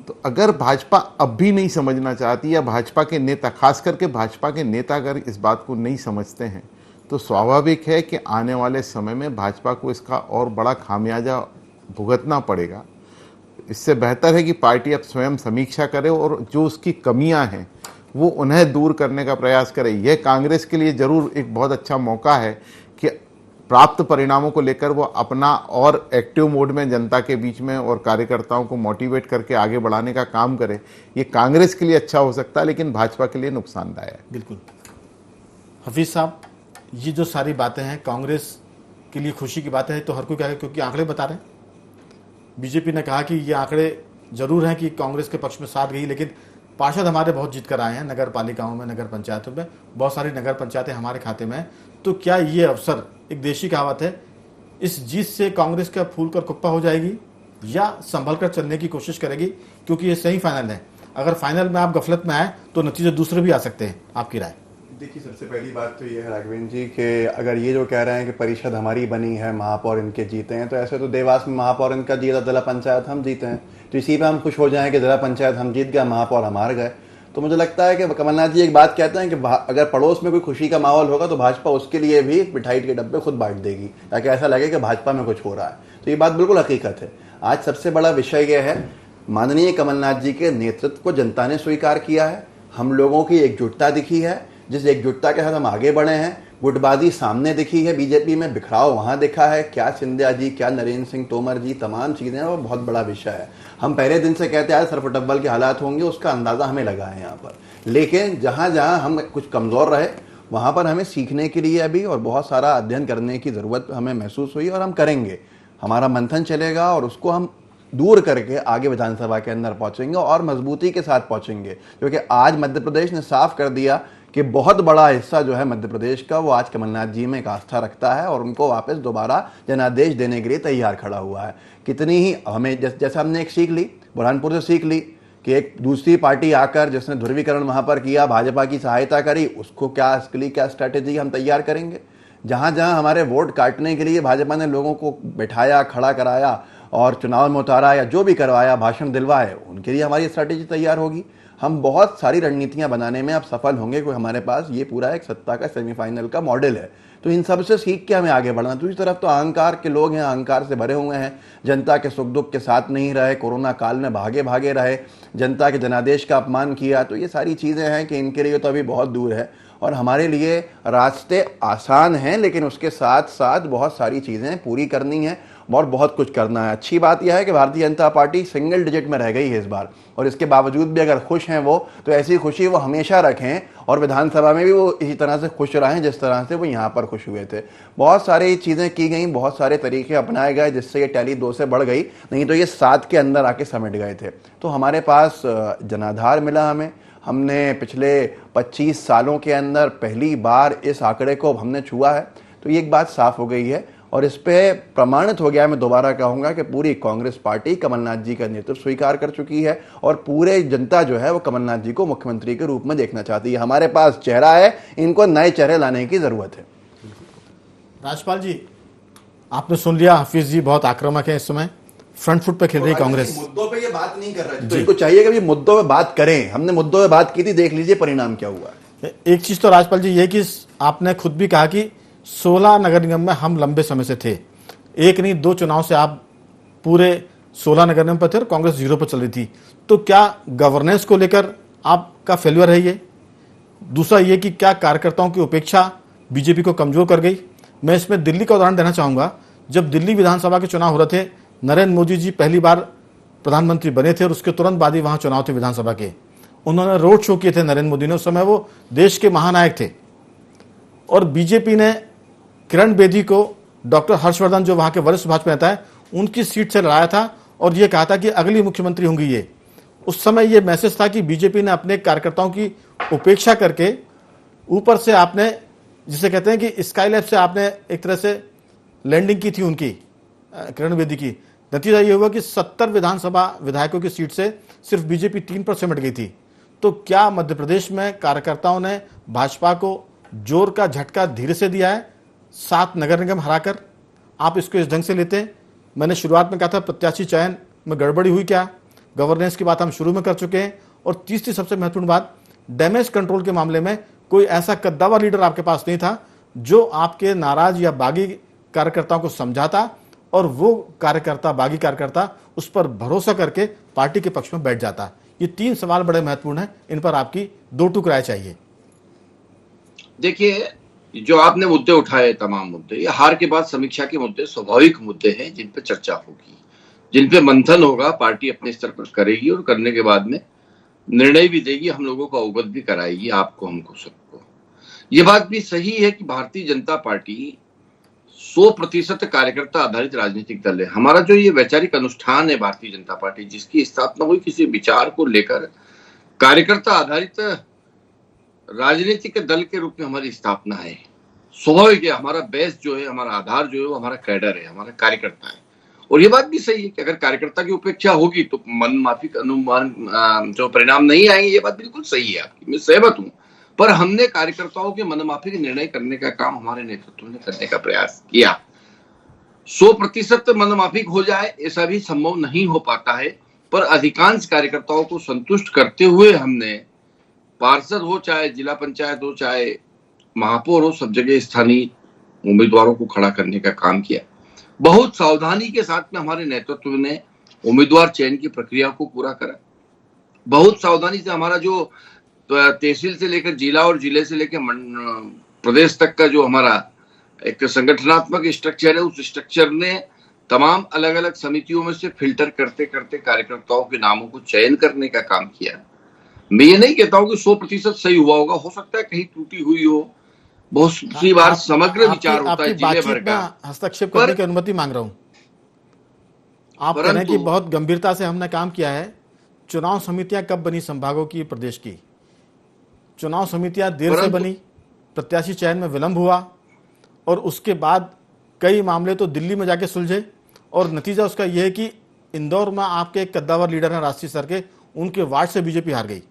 तो अगर भाजपा अब भी नहीं समझना चाहती, या भाजपा के नेता, खास करके भाजपा के नेता अगर इस बात को नहीं समझते हैं, तो स्वाभाविक है कि आने वाले समय में भाजपा को इसका और बड़ा खामियाजा भुगतना पड़ेगा। इससे बेहतर है कि पार्टी अब स्वयं समीक्षा करे और जो उसकी कमियां हैं वो उन्हें दूर करने का प्रयास करे। यह कांग्रेस के लिए जरूर एक बहुत अच्छा मौका है कि प्राप्त परिणामों को लेकर वो अपना और एक्टिव मोड में जनता के बीच में और कार्यकर्ताओं को मोटिवेट करके आगे बढ़ाने का काम करे। ये कांग्रेस के लिए अच्छा हो सकता है, लेकिन भाजपा के लिए नुकसानदायक है। बिल्कुल। हफीज साहब, ये जो सारी बातें हैं कांग्रेस के लिए खुशी की बातें हैं, तो हर कोई कहेगा क्योंकि आंकड़े बता रहे हैं। बीजेपी ने कहा कि ये आंकड़े जरूर हैं कि कांग्रेस के पक्ष में साथ गई, लेकिन पार्षद हमारे बहुत जीत कर आए हैं नगर पालिकाओं में, नगर पंचायतों में, बहुत सारी नगर पंचायतें हमारे खाते में हैं। तो क्या ये अवसर, एक देशी कहावत है, इस जीत से कांग्रेस का फूल कर कुप्पा हो जाएगी या संभल कर चलने की कोशिश करेगी? क्योंकि ये सही फाइनल है, अगर फाइनल में आप गफलत में आए तो नतीजे दूसरे भी आ सकते हैं। आपकी राय? देखिए, सबसे पहली बात तो ये है राघवेंद्र जी कि अगर ये जो कह रहे हैं कि परिषद हमारी बनी है, महापौर इनके जीते हैं, तो ऐसे तो देवास में महापौर इनका जीता, जिला पंचायत हम जीते हैं, तो इसी पे हम खुश हो जाएं कि जिला पंचायत हम जीत गए, महापौर हम हार गए। तो मुझे लगता है कि कमलनाथ जी एक बात कहते हैं कि अगर पड़ोस में कोई खुशी का माहौल होगा तो भाजपा उसके लिए भी मिठाई के डब्बे खुद बांट देगी, ताकि ऐसा लगे कि भाजपा में कुछ हो रहा है। तो ये बात बिल्कुल हकीकत है। आज सबसे बड़ा विषय यह है, माननीय कमलनाथ जी के नेतृत्व को जनता ने स्वीकार किया है, हम लोगों की एकजुटता दिखी है, जिस एकजुटता के साथ हम आगे बढ़े हैं। गुटबाजी सामने दिखी है, बीजेपी में बिखराव वहां देखा है, क्या सिंधिया जी, क्या नरेंद्र सिंह तोमर जी, तमाम चीजें, वो बहुत बड़ा विषय है। हम पहले दिन से कहते आए सरफटब्बल के हालात होंगे, उसका अंदाजा हमें लगा है यहाँ पर। लेकिन जहां जहां हम कुछ कमजोर रहे वहां पर हमें सीखने के लिए अभी और बहुत सारा अध्ययन करने की जरूरत हमें महसूस हुई, और हम करेंगे। हमारा मंथन चलेगा और उसको हम दूर करके आगे विधानसभा के अंदर पहुंचेंगे और मजबूती के साथ पहुंचेंगे, क्योंकि आज मध्य प्रदेश ने साफ कर दिया कि बहुत बड़ा हिस्सा जो है मध्य प्रदेश का, वो आज कमलनाथ जी में एक आस्था रखता है और उनको वापस दोबारा जनादेश देने के लिए तैयार खड़ा हुआ है। कितनी ही हमें जैसे हमने एक सीख ली, बुरहानपुर से सीख ली कि एक दूसरी पार्टी आकर जिसने ध्रुवीकरण वहां पर किया, भाजपा की सहायता करी, उसको क्या, इसके लिए क्या स्ट्रैटेजी हम तैयार करेंगे। जहां जहां हमारे वोट काटने के लिए भाजपा ने लोगों को बैठाया, खड़ा कराया और चुनाव में उतारा या जो भी करवाया, भाषण दिलवाए, उनके लिए हमारी स्ट्रैटेजी तैयार होगी। हम बहुत सारी रणनीतियां बनाने में अब सफल होंगे, कोई हमारे पास ये पूरा एक सत्ता का सेमीफाइनल का मॉडल है। तो इन सब से सीख के हमें आगे बढ़ना। दूसरी तरफ तो अहंकार के लोग हैं, अहंकार से भरे हुए हैं, जनता के सुख दुख के साथ नहीं रहे, कोरोना काल में भागे भागे रहे, जनता के जनादेश का अपमान किया। तो ये सारी चीज़ें हैं कि इनके लिए तो अभी बहुत दूर है और हमारे लिए रास्ते आसान हैं, लेकिन उसके साथ साथ बहुत सारी चीज़ें पूरी करनी है और बहुत कुछ करना है। अच्छी बात यह है कि Bharatiya Janata party single digit में रह गई है इस बार, और इसके बावजूद भी अगर खुश हैं वो, तो ऐसी खुशी वो हमेशा रखें और विधानसभा में भी वो इसी तरह से खुश रहें जिस तरह से वो यहाँ पर खुश हुए थे। बहुत सारी चीज़ें की गई, बहुत सारे तरीके अपनाए गए, जिससे ये टैली 2 से बढ़ गई, नहीं तो ये 7 के अंदर आके समेट गए थे। तो हमारे पास जनाधार मिला हमें। हमने पिछले 25 सालों के अंदर पहली बार इस आंकड़े को हमने छुआ है, तो ये एक बात साफ हो गई है और इस पे प्रमाणित हो गया है। मैं दोबारा कहूंगा कि पूरी कांग्रेस पार्टी कमलनाथ जी का नेतृत्व स्वीकार कर चुकी है और पूरे जनता जो है वो कमलनाथ जी को मुख्यमंत्री के रूप में देखना चाहती है। हमारे पास चेहरा है, इनको नए चेहरे लाने की जरूरत है। राजपाल जी, आपने सुन लिया, हफीज जी बहुत आक्रामक है, इस समय फ्रंट फुट पे खेल रही कांग्रेस। मुद्दों पे ये बात नहीं कर रहा, तो इनको चाहिए कि मुद्दों पे बात करें। हमने मुद्दों पे बात की थी, देख लीजिए परिणाम क्या हुआ। एक चीज तो राजपाल जी ये कि आपने खुद भी कहा कि 16 नगर निगम में हम लंबे समय से थे, एक नहीं 2 चुनाव से आप पूरे 16 नगर निगम पर थे और कांग्रेस 0 पर चल रही थी। तो क्या गवर्नेंस को लेकर आपका फेल्यूर है ये? दूसरा ये कि क्या कार्यकर्ताओं की उपेक्षा बीजेपी को कमजोर कर गई? मैं इसमें दिल्ली का उदाहरण देना चाहूंगा। जब दिल्ली विधानसभा के चुनाव हो रहे थे, नरेंद्र मोदी जी पहली बार प्रधानमंत्री बने थे और उसके तुरंत बाद ही वहां चुनाव थे विधानसभा के। उन्होंने रोड शो किए थे नरेंद्र मोदी ने, उस समय वो देश के महानायक थे। और बीजेपी ने किरण बेदी को, डॉक्टर हर्षवर्धन जो वहां के वरिष्ठ भाजपा नेता है, उनकी सीट से लड़ाया था और ये कहा था कि अगली मुख्यमंत्री होंगी ये। उस समय ये मैसेज था कि बीजेपी ने अपने कार्यकर्ताओं की उपेक्षा करके ऊपर से आपने, जिसे कहते हैं कि स्काई लैब से आपने एक तरह से लैंडिंग की थी उनकी, किरण बेदी की। नतीजा ये हुआ कि 70 विधानसभा विधायकों की सीट से सिर्फ बीजेपी 3 पर सिमट गई थी। तो क्या मध्य प्रदेश में कार्यकर्ताओं ने भाजपा को जोर का झटका धीरे से दिया है 7 नगर निगम हराकर? आप इसको इस ढंग से लेते हैं? मैंने शुरुआत में कहा था प्रत्याशी चयन में गड़बड़ी हुई क्या? गवर्नेंस की बात हम शुरू में कर चुके हैं, और तीसरी सबसे महत्वपूर्ण बात, डैमेज कंट्रोल के मामले में कोई ऐसा कद्दावर लीडर आपके पास नहीं था जो आपके नाराज या बागी कार्यकर्ताओं को समझाता और वो कार्यकर्ता, बागी कार्यकर्ता उस पर भरोसा करके पार्टी के पक्ष में बैठ जाता। ये 3 सवाल बड़े महत्वपूर्ण हैं, इन पर आपकी 2 टूक राय चाहिए। देखिए, जो आपने मुद्दे उठाए, तमाम मुद्दे, ये हार के बाद समीक्षा के मुद्दे स्वाभाविक मुद्दे हैं जिन पर चर्चा होगी, जिन पे मंथन होगा, पार्टी अपने स्तर पर करेगी और करने के बाद में निर्णय भी देगी, हम लोगों को अवगत भी कराएगी, आपको, हमको, सबको। ये बात भी सही है कि भारतीय जनता पार्टी 100% कार्यकर्ता आधारित राजनीतिक दल है। हमारा जो ये वैचारिक अनुष्ठान है भारतीय जनता पार्टी, जिसकी स्थापना हुई किसी विचार को लेकर, कार्यकर्ता आधारित राजनीतिक दल के रूप में हमारी स्थापना है। स्वाभाविक है, हमारा बेस जो है, हमारा आधार जो है, वो हमारा कैडर है, हमारा कार्यकर्ता है। और ये बात भी सही है कि अगर कार्यकर्ता की उपेक्षा होगी तो मनमाफिक अनुमान जो परिणाम नहीं आएंगे, ये बात बिल्कुल सही है आपकी, मैं सहमत हूं। पर हमने कार्यकर्ताओं के मनमाफिक निर्णय करने का काम हमारे नेतृत्व ने करने का प्रयास किया। 100% मनमाफिक हो जाए ऐसा भी संभव नहीं हो पाता है, पर अधिकांश कार्यकर्ताओं को संतुष्ट करते हुए हमने पार्षद हो, चाहे जिला पंचायत हो, चाहे महापौर हो, सब जगह स्थानीय उम्मीदवारों को खड़ा करने का काम किया। बहुत सावधानी के साथ में हमारे नेतृत्व ने उम्मीदवार चयन की प्रक्रिया को पूरा करा। बहुत सावधानी से हमारा जो तहसील से लेकर जिला और जिले से लेकर प्रदेश तक का जो हमारा एक संगठनात्मक स्ट्रक्चर है, उस स्ट्रक्चर ने तमाम अलग अलग समितियों में से फिल्टर करते करते कार्यकर्ताओं के नामों को चयन करने का काम किया। मैं ये नहीं कहता हूं कि 100% सही हुआ होगा, हो सकता है कहीं त्रुटि हुई हो, बहुत सी बार समग्र विचार होता है जिले भर का। हस्तक्षेप करने की अनुमति मांग रहा हूं। आप कह रहे हैं कि बहुत गंभीरता से हमने काम किया है। चुनाव समितियां कब बनी संभागों की, प्रदेश की? चुनाव समितियां देर से बनी, प्रत्याशी चयन में विलंब हुआ, और उसके बाद कई मामले तो दिल्ली में जाके सुलझे, और नतीजा उसका यह है कि इंदौर में आपके एक कद्दावर लीडर हैं राष्ट्रीय स्तर के, उनके वार्ड से बीजेपी हार गई,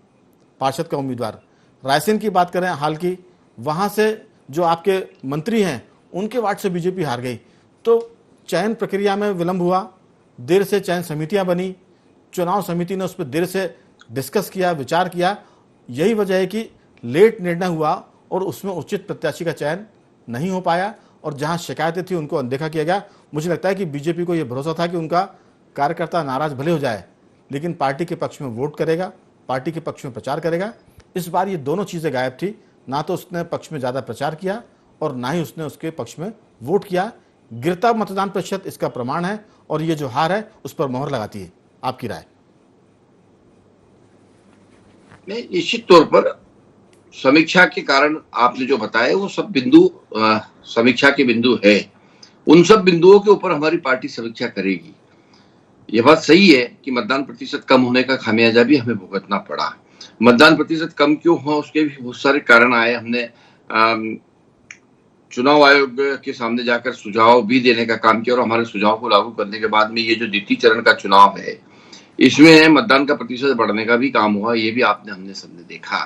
पार्षद का उम्मीदवार। रायसेन की बात करें हाल की, वहां से जो आपके मंत्री हैं उनके वार्ड से बीजेपी हार गई। तो चयन प्रक्रिया में विलंब हुआ, देर से चयन समितियां बनी, चुनाव समिति ने उस पर देर से डिस्कस किया, विचार किया। यही वजह है कि लेट निर्णय हुआ और उसमें उचित प्रत्याशी का चयन नहीं हो पाया, और जहां शिकायतें थी उनको अनदेखा किया गया। मुझे लगता है कि बीजेपी को यह भरोसा था कि उनका कार्यकर्ता नाराज भले हो जाए लेकिन पार्टी के पक्ष में वोट करेगा, पार्टी के पक्ष में प्रचार करेगा। इस बार ये दोनों चीजें गायब थी, ना तो उसने पक्ष में ज्यादा प्रचार किया और ना ही उसने उसके पक्ष में वोट किया। गिरता मतदान प्रतिशत इसका प्रमाण है, और ये जो हार है उस पर मोहर लगाती है। आपकी राय? निश्चित तौर पर समीक्षा के कारण आपने जो बताया वो सब बिंदु समीक्षा के बिंदु है। उन सब बिंदुओं के ऊपर हमारी पार्टी समीक्षा करेगी। यह बात सही है कि मतदान प्रतिशत कम होने का खामियाजा भी हमें भुगतना पड़ा। मतदान प्रतिशत कम क्यों हुआ उसके भी बहुत सारे कारण आए। हमने चुनाव आयोग के सामने जाकर सुझाव भी देने का काम किया, और हमारे सुझाव को लागू करने के बाद में ये जो द्वितीय चरण का चुनाव है, इसमें मतदान का प्रतिशत बढ़ने का भी काम हुआ। ये भी हमने सबने देखा।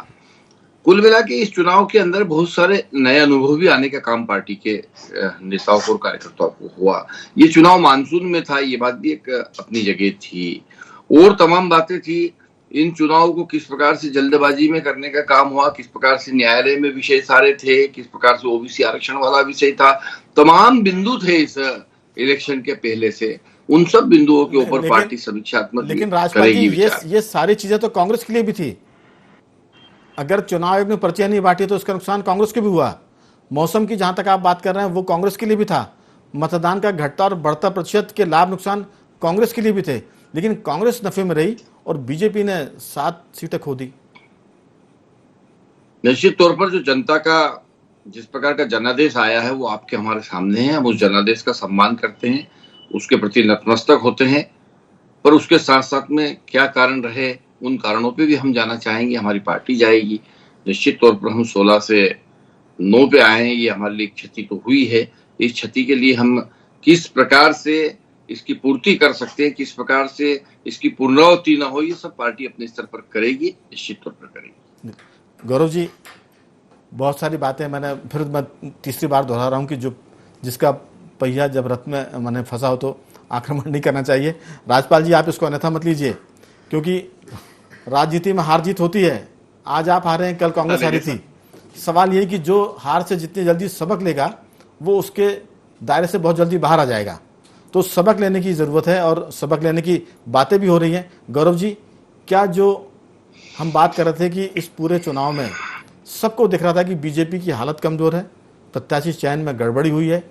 कुल मिला के इस चुनाव के अंदर बहुत सारे नए अनुभव भी आने का काम पार्टी के नेताओं को और कार्यकर्ताओं को हुआ। ये चुनाव मानसून में था, ये बात भी एक अपनी जगह थी, और तमाम बातें थी। इन चुनाव को किस प्रकार से जल्दबाजी में करने का काम हुआ, किस प्रकार से न्यायालय में विषय सारे थे, किस प्रकार से ओबीसी आरक्षण वाला विषय था, तमाम बिंदु थे इस इलेक्शन के पहले से। उन सब बिंदुओं के ऊपर पार्टी समीक्षात्मक लेकिन राजपाल जी, ये सारी चीजें तो कांग्रेस के लिए भी थी। अगर चुनाव आयोग ने पर्चियां नहीं बांटी तो उसका नुकसान कांग्रेस को भी हुआ। मौसम की जहां तक आप बात कर रहे हैं वो कांग्रेस के लिए भी था। मतदान का घटता और बढ़ता प्रतिशत के लाभ नुकसान कांग्रेस के लिए भी थे, लेकिन कांग्रेस नफे में रही और बीजेपी ने 7 सीटें खो दी। निश्चित तौर पर जो जनता का जिस प्रकार का जनादेश आया है वो आपके हमारे सामने है। हम उस जनादेश का सम्मान करते हैं, उसके प्रति नतमस्तक होते हैं, पर उसके साथ साथ में क्या कारण रहे उन कारणों पे भी हम जाना चाहेंगे। हमारी पार्टी जाएगी। निश्चित तौर पर हम 16 से 9 पे आए हैं। ये हमारे लिए क्षति तो हुई है। इस क्षति के लिए हम किस प्रकार से इसकी पूर्ति कर सकते हैं, किस प्रकार से इसकी पुनरावृत्ति न हो, ये सब पार्टी अपने स्तर पर करेगी, निश्चित तौर पर करेगी। गौरव जी, बहुत सारी बातें मैं तीसरी बार दोहरा रहा हूँ कि जिसका पहिया जब रथ में फंसा हो तो आक्रमण नहीं करना चाहिए। राजपाल जी, आप इसको अन्यथा मत लीजिए। क्योंकि राजनीति में हार जीत होती है। आज आप हारे हैं, कल कांग्रेस हारी थी। सवाल ये कि जो हार से जितनी जल्दी सबक लेगा वो उसके दायरे से बहुत जल्दी बाहर आ जाएगा। तो सबक लेने की ज़रूरत है और सबक लेने की बातें भी हो रही हैं। गौरव जी, क्या जो हम बात कर रहे थे कि इस पूरे चुनाव में सबको दिख रहा था कि बीजेपी की हालत कमज़ोर है, प्रत्याशी चयन में गड़बड़ी हुई है,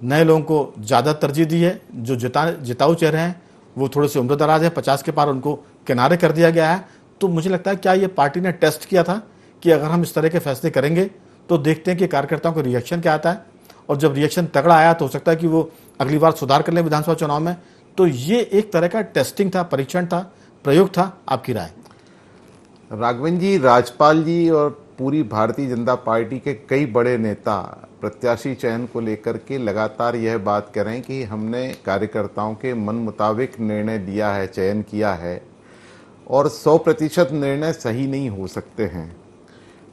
नए लोगों को ज़्यादा तरजीह दी है, जो जिताऊ चेहरे हैं वो थोड़े से उम्र दराज है, 50 के पार उनको किनारे कर दिया गया है। तो मुझे लगता है क्या ये पार्टी ने टेस्ट किया था कि अगर हम इस तरह के फैसले करेंगे तो देखते हैं कि कार्यकर्ताओं का रिएक्शन क्या आता है, और जब रिएक्शन तगड़ा आया तो हो सकता है कि वो अगली बार सुधार कर लें विधानसभा चुनाव में। तो ये एक तरह का टेस्टिंग था, परीक्षण था, प्रयोग था। आपकी राय? राघवन जी, राज्यपाल जी और पूरी भारतीय जनता पार्टी के कई बड़े नेता प्रत्याशी चयन को लेकर के लगातार यह बात कर रहे हैं कि हमने कार्यकर्ताओं के मन मुताबिक निर्णय दिया है, चयन किया है, और 100% निर्णय सही नहीं हो सकते हैं।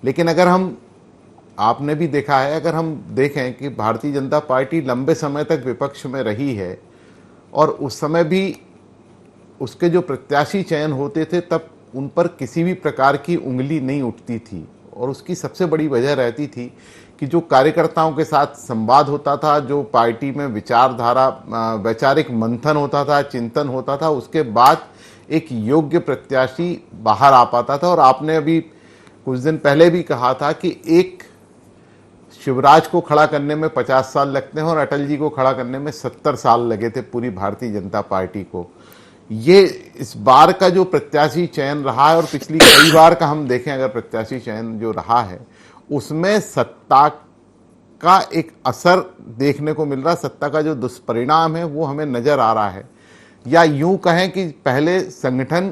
लेकिन अगर हम, आपने भी देखा है, अगर हम देखें कि भारतीय जनता पार्टी लंबे समय तक विपक्ष में रही है और उस समय भी उसके जो प्रत्याशी चयन होते थे तब उन पर किसी भी प्रकार की उंगली नहीं उठती थी, और उसकी सबसे बड़ी वजह रहती थी कि जो कार्यकर्ताओं के साथ संवाद होता था, जो पार्टी में विचारधारा, वैचारिक मंथन होता था, चिंतन होता था, उसके बाद एक योग्य प्रत्याशी बाहर आ पाता था। और आपने अभी कुछ दिन पहले भी कहा था कि एक शिवराज को खड़ा करने में 50 साल लगते हैं और अटल जी को खड़ा करने में 70 साल लगे थे पूरी भारतीय जनता पार्टी को। ये इस बार का जो प्रत्याशी चयन रहा है और पिछली कई बार का हम देखें अगर प्रत्याशी चयन जो रहा है उसमें सत्ता का एक असर देखने को मिल रहा है, सत्ता का जो दुष्परिणाम है वो हमें नजर आ रहा है। या यूं कहें कि पहले संगठन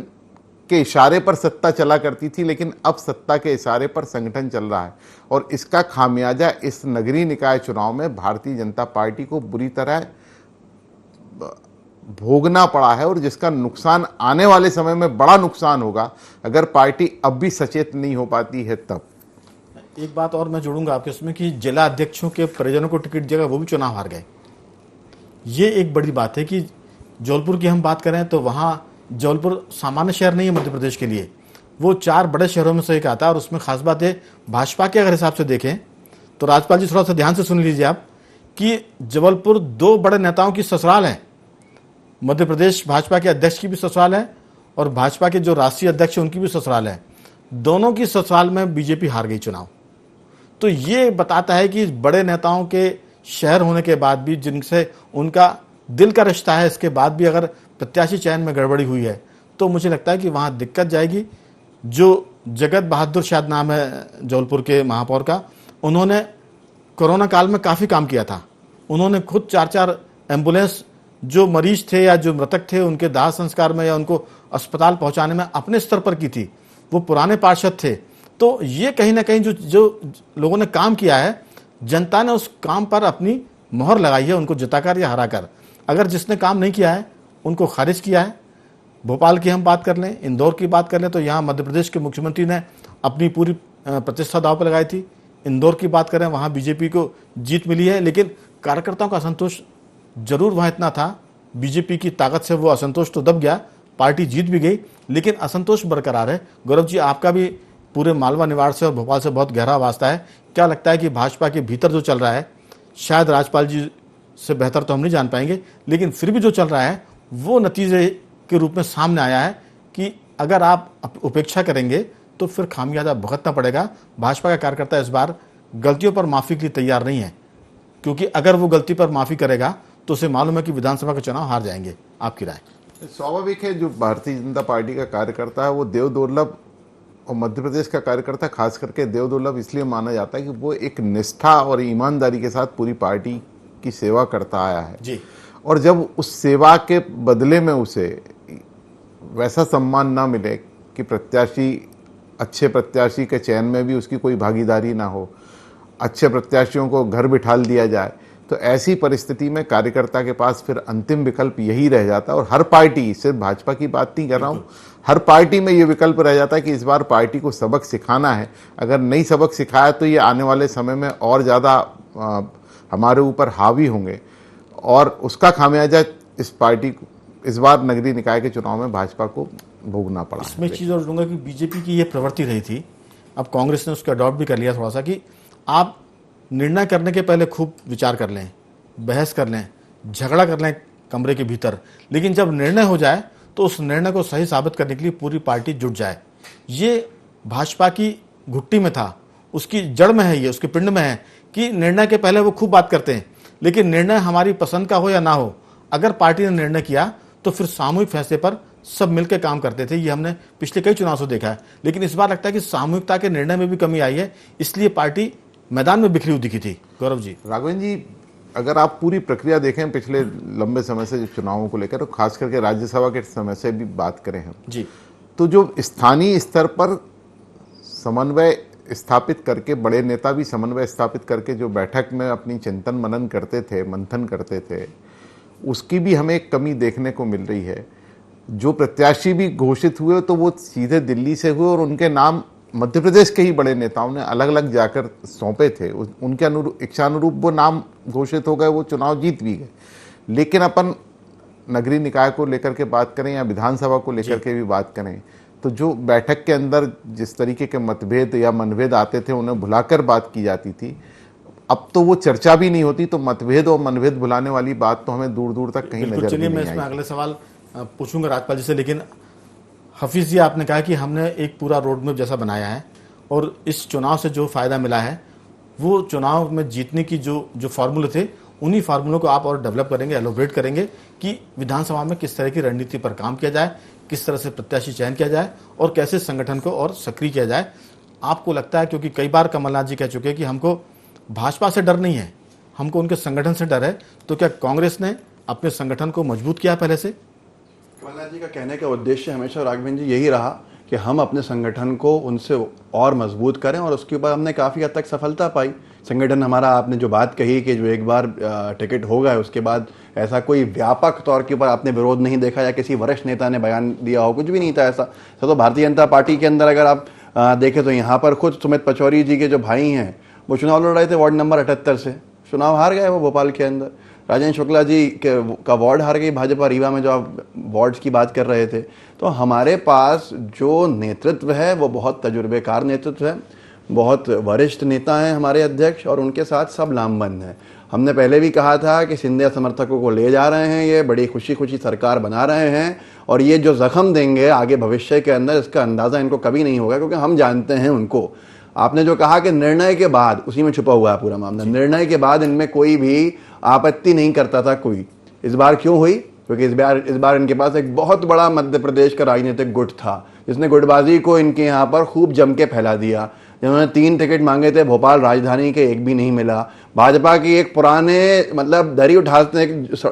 के इशारे पर सत्ता चला करती थी, लेकिन अब सत्ता के इशारे पर संगठन चल रहा है, और इसका खामियाजा इस नगरीय निकाय चुनाव में भारतीय जनता पार्टी को बुरी तरह भोगना पड़ा है, और जिसका नुकसान आने वाले समय में बड़ा नुकसान होगा अगर पार्टी अब भी सचेत नहीं हो पाती है तब। एक बात और मैं जोड़ूंगा आपके उसमें कि जिला अध्यक्षों के परिजनों को टिकट दिया, वो भी चुनाव हार गए। ये एक बड़ी बात है कि जबलपुर की हम बात करें तो वहाँ जबलपुर सामान्य शहर नहीं है मध्य प्रदेश के लिए, वो 4 बड़े शहरों में से एक आता है। और उसमें खास बात है भाजपा के अगर हिसाब से देखें तो राज्यपाल जी थोड़ा सा ध्यान से सुन लीजिए आप कि जबलपुर 2 बड़े नेताओं की ससुराल है। मध्य प्रदेश भाजपा के अध्यक्ष की भी ससुराल है और भाजपा के जो राष्ट्रीय अध्यक्ष है उनकी भी ससुराल है। दोनों की ससुराल में बीजेपी हार गई चुनाव। तो ये बताता है कि बड़े नेताओं के शहर होने के बाद भी, जिनसे उनका दिल का रिश्ता है, इसके बाद भी अगर प्रत्याशी चयन में गड़बड़ी हुई है तो मुझे लगता है कि वहाँ दिक्कत जाएगी। जो जगत बहादुर शायद नाम है जबलपुर के महापौर का, उन्होंने कोरोना काल में काफ़ी काम किया था। उन्होंने खुद 4-4 एम्बुलेंस जो मरीज थे या जो मृतक थे उनके दाह संस्कार में या उनको अस्पताल पहुंचाने में अपने स्तर पर की थी। वो पुराने पार्षद थे। तो ये कहीं ना कहीं जो लोगों ने काम किया है, जनता ने उस काम पर अपनी मोहर लगाई है, उनको जिताकर या हराकर। अगर जिसने काम नहीं किया है उनको खारिज किया है। भोपाल की हम बात कर लें, इंदौर की बात कर लें तो यहाँ मध्य प्रदेश के मुख्यमंत्री ने अपनी पूरी प्रतिष्ठा दांव पर लगाई थी। इंदौर की बात करें, वहाँ बीजेपी को जीत मिली है, लेकिन कार्यकर्ताओं का असंतोष जरूर वहाँ इतना था। बीजेपी की ताकत से वो असंतोष तो दब गया, पार्टी जीत भी गई, लेकिन असंतोष बरकरार है। गौरव जी, आपका भी पूरे मालवा निवाड़ से और भोपाल से बहुत गहरा वास्ता है। क्या लगता है कि भाजपा के भीतर जो चल रहा है, शायद राज्यपाल जी से बेहतर तो हम नहीं जान पाएंगे, लेकिन फिर भी जो चल रहा है वो नतीजे के रूप में सामने आया है कि अगर आप उपेक्षा करेंगे तो फिर खामियाजा भुगतना पड़ेगा। भाजपा का कार्यकर्ता इस बार गलतियों पर माफ़ी के लिए तैयार नहीं है, क्योंकि अगर वो गलती पर माफ़ी करेगा तो उसे मालूम है कि विधानसभा का चुनाव हार जाएंगे। आपकी राय? स्वाभाविक है, जो भारतीय जनता पार्टी का कार्यकर्ता है वो देव दुर्लभ, और मध्य प्रदेश का कार्यकर्ता खास करके देव दुर्लभ इसलिए माना जाता है कि वो एक निष्ठा और ईमानदारी के साथ पूरी पार्टी की सेवा करता आया है जी। और जब उस सेवा के बदले में उसे वैसा सम्मान ना मिले कि प्रत्याशी, अच्छे प्रत्याशी के चयन में भी उसकी कोई भागीदारी ना हो, अच्छे प्रत्याशियों को घर बिठा दिया जाए, तो ऐसी परिस्थिति में कार्यकर्ता के पास फिर अंतिम विकल्प यही रह जाता है। और हर पार्टी, सिर्फ भाजपा की बात नहीं कर रहा हूँ, हर पार्टी में ये विकल्प रह जाता है कि इस बार पार्टी को सबक सिखाना है। अगर नहीं सबक सिखाया तो ये आने वाले समय में और ज़्यादा हमारे ऊपर हावी होंगे, और उसका खामियाजा इस पार्टी को इस बार नगरीय निकाय के चुनाव में भाजपा को भोगना पड़ा है। इसमें चीज़ और दूंगा कि बीजेपी की ये प्रवृत्ति रही थी, अब कांग्रेस ने उसको अडॉप्ट भी कर लिया थोड़ा सा, कि आप निर्णय करने के पहले खूब विचार कर लें, बहस कर लें, झगड़ा कर लें कमरे के भीतर, लेकिन जब निर्णय हो जाए तो उस निर्णय को सही साबित करने के लिए पूरी पार्टी जुट जाए। ये भाजपा की घुट्टी में था, उसकी जड़ में है, ये उसके पिंड में है कि निर्णय के पहले वो खूब बात करते हैं, लेकिन निर्णय हमारी पसंद का हो या ना हो, अगर पार्टी ने निर्णय किया तो फिर सामूहिक फैसले पर सब मिलकर काम करते थे। ये हमने पिछले कई चुनाव से देखा है, लेकिन इस बार लगता है कि सामूहिकता के निर्णय में भी कमी आई है, इसलिए पार्टी मैदान में बिखरी हुई दिखी थी। गौरव जी, राघवेंद्र जी, अगर आप पूरी प्रक्रिया देखें पिछले लंबे समय से जो चुनावों को लेकर, और खास करके राज्यसभा के समय से भी बात करें हम जी, तो जो स्थानीय स्तर पर समन्वय स्थापित करके, बड़े नेता भी समन्वय स्थापित करके जो बैठक में अपनी चिंतन मनन करते थे, मंथन करते थे, उसकी भी हमें एक कमी देखने को मिल रही है। जो प्रत्याशी भी घोषित हुए तो वो सीधे दिल्ली से हुए और उनके नाम मध्य प्रदेश के ही बड़े नेताओं ने अलग अलग जाकर सौंपे थे। उनके इच्छानुरूप वो नाम घोषित हो गए, वो चुनाव जीत भी गए। लेकिन अपन नगरीय निकाय को लेकर के बात करें या विधानसभा को लेकर के भी बात करें, तो जो बैठक के अंदर जिस तरीके के मतभेद या मनभेद आते थे उन्हें भुलाकर बात की जाती थी, अब तो वो चर्चा भी नहीं होती। तो मतभेद और मनभेद भुलाने वाली बात तो हमें दूर दूर तक कहीं नजर चलिए नहीं मैं आई। इसमें अगले सवाल पूछूंगा राजपाल जी से, लेकिन हफीज जी, आपने कहा कि हमने एक पूरा रोड मैप जैसा बनाया है और इस चुनाव से जो फायदा मिला है वो चुनाव में जीतने की जो फार्मूले थे, उन्हीं फार्मूलों को आप और डेवलप करेंगे, एलोबरेट करेंगे कि विधानसभा में किस तरह की रणनीति पर काम किया जाए, किस तरह से प्रत्याशी चयन किया जाए और कैसे संगठन को और सक्रिय किया जाए। आपको लगता है, क्योंकि कई बार कमलनाथ जी कह चुके हैं कि हमको भाजपा से डर नहीं है, हमको उनके संगठन से डर है, तो क्या कांग्रेस ने अपने संगठन को मजबूत किया पहले से? कमलनाथ जी का कहने का उद्देश्य हमेशा राघवेंद्र जी यही रहा कि हम अपने संगठन को उनसे और मजबूत करें, और उसके ऊपर हमने काफ़ी हद तक सफलता पाई। संगठन हमारा, आपने जो बात कही कि जो एक बार टिकट हो गए उसके बाद ऐसा कोई व्यापक तौर के ऊपर आपने विरोध नहीं देखा या किसी वरिष्ठ नेता ने बयान दिया हो, कुछ भी नहीं था ऐसा। तो भारतीय जनता पार्टी के अंदर अगर आप देखें तो यहाँ पर खुद सुमित पचौरी जी के जो भाई हैं वो चुनाव लड़ रहे थे वार्ड नंबर 78 से, चुनाव हार गए वो भोपाल के अंदर। राजेंद्र शुक्ला जी का वार्ड हार गई भाजपा रीवा में, जो आप वार्ड्स की बात कर रहे थे। तो हमारे पास जो नेतृत्व है वो बहुत तजुर्बेकार नेतृत्व है, बहुत वरिष्ठ नेता हैं हमारे अध्यक्ष, और उनके साथ सब लामबंद हैं। हमने पहले भी कहा था कि सिंधिया समर्थकों को ले जा रहे हैं, ये बड़ी खुशी खुशी सरकार बना रहे हैं, और ये जो जख्म देंगे आगे भविष्य के अंदर, इसका अंदाज़ा इनको कभी नहीं होगा, क्योंकि हम जानते हैं उनको। आपने जो कहा कि निर्णय के बाद, उसी में छुपा हुआ है पूरा मामला, निर्णय के बाद इनमें कोई भी आपत्ति नहीं करता था कोई। इस बार क्यों हुई? क्योंकि इस बार इनके पास एक बहुत बड़ा मध्य प्रदेश का राजनीतिक गुट था, जिसने गुटबाजी को इनके यहाँ पर खूब जम के फैला दिया। जिन्होंने 3 टिकट मांगे थे भोपाल राजधानी के, एक भी नहीं मिला। भाजपा की एक पुराने मतलब दरी उठाते,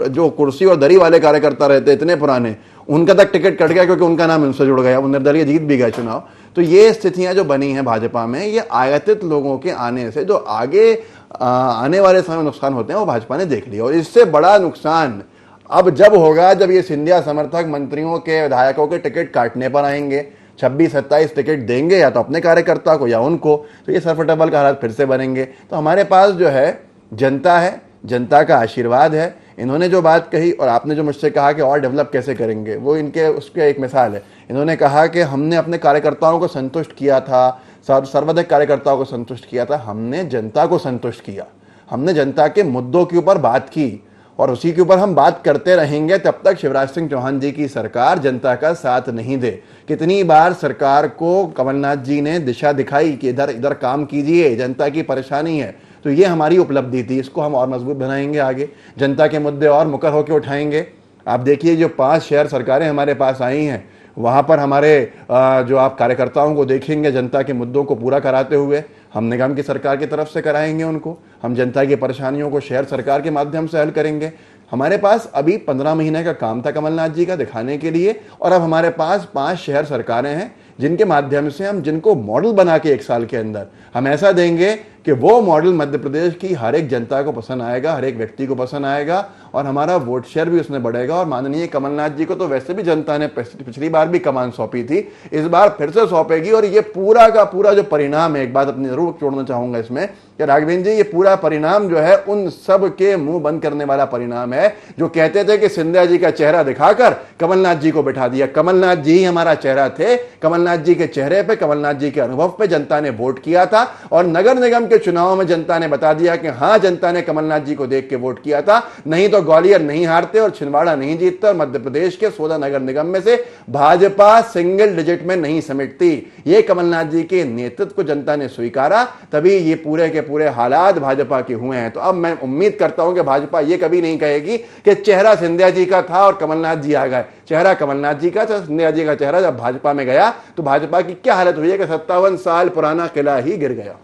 जो कुर्सी और दरी वाले कार्यकर्ता रहते इतने पुराने, उनका तक टिकट कट गया क्योंकि उनका नाम उनसे जुड़ गया, वो निर्दलीय जीत भी गए चुनाव। तो ये स्थितियां जो बनी हैं भाजपा में, ये आयातित लोगों के आने से जो आगे आने वाले समय में नुकसान होते हैं वो भाजपा ने देख लिया। और इससे बड़ा नुकसान अब जब होगा जब ये सिंधिया समर्थक मंत्रियों के, विधायकों के टिकट काटने पर आएंगे। 26-27 टिकट देंगे या तो अपने कार्यकर्ता को या उनको, तो ये सरफटेबल का हालात फिर से बनेंगे। तो हमारे पास जो है जनता है, जनता का आशीर्वाद है। इन्होंने जो बात कही और आपने जो मुझसे कहा कि और डेवलप कैसे करेंगे, वो इनके उसके एक मिसाल है। इन्होंने कहा कि हमने अपने कार्यकर्ताओं को संतुष्ट किया था, सर्वाधिक कार्यकर्ताओं को संतुष्ट किया था। हमने जनता को संतुष्ट किया, हमने जनता के मुद्दों के ऊपर बात की, और उसी के ऊपर हम बात करते रहेंगे तब तक शिवराज सिंह चौहान जी की सरकार जनता का साथ नहीं दे। कितनी बार सरकार को कमलनाथ जी ने दिशा दिखाई कि इधर इधर काम कीजिए, जनता की परेशानी है। तो ये हमारी उपलब्धि थी, इसको हम और मजबूत बनाएंगे, आगे जनता के मुद्दे और मुकर होकर उठाएंगे। आप देखिए जो 5 शहर सरकारें हमारे पास आई हैं, वहाँ पर हमारे जो आप कार्यकर्ताओं को देखेंगे जनता के मुद्दों को पूरा कराते हुए, हम निगम की सरकार की तरफ से कराएंगे उनको। हम जनता की परेशानियों को शहर सरकार के माध्यम से हल करेंगे। हमारे पास अभी 15 महीने का काम था कमलनाथ जी का दिखाने के लिए, और अब हमारे पास 5 शहर सरकारें हैं जिनके माध्यम से हम जिनको मॉडल बना के 1 साल के अंदर हम ऐसा देंगे कि वो मॉडल मध्य प्रदेश की हर एक जनता को पसंद आएगा, हर एक व्यक्ति को पसंद आएगा, और हमारा वोट शेयर भी उसमें बढ़ेगा। और माननीय कमलनाथ जी को तो वैसे भी जनता ने पिछली बार भी कमान सौंपी थी, इस बार फिर से सौंपेगी। और ये पूरा का पूरा जो परिणाम है, एक बात अपनी जरूर जोड़ना चाहूंगा इसमें कि राघवेंद्र जी, ये पूरा परिणाम जो है उन सब के मुंह बंद करने वाला परिणाम है जो कहते थे कि सिंधिया जी का चेहरा दिखाकर कमलनाथ जी को बिठा दिया। कमलनाथ जी ही हमारा चेहरा थे, कमलनाथ जी के चेहरे पे, कमलनाथ जी के अनुभव पे जनता ने वोट किया था। और नगर निगम के चुनाव में जनता ने बता दिया कि हाँ, जनता ने कमलनाथ जी को देख के वोट किया था, नहीं तो ग्वालियर नहीं हारते और छिंदवाड़ा नहीं जीतते और मध्य प्रदेश के 16 नगर निगम में से भाजपा सिंगल डिजिट में नहीं समेटती। ये कमलनाथ जी के नेतृत्व को जनता ने स्वीकारा, तभी ये पूरे के पूरे हालात भाजपा के हुए हैं। तो अब मैं उम्मीद करता हूं कि भाजपा ये कभी नहीं कहेगी कि चेहरा सिंधिया जी का था और कमलनाथ जी आ गए। चेहरा कमलनाथ जी का था, सिंधिया जी का चेहरा जब भाजपा में गया तो भाजपा की क्या हालत हुई है कि 57 साल पुराना किला ही गिर गया।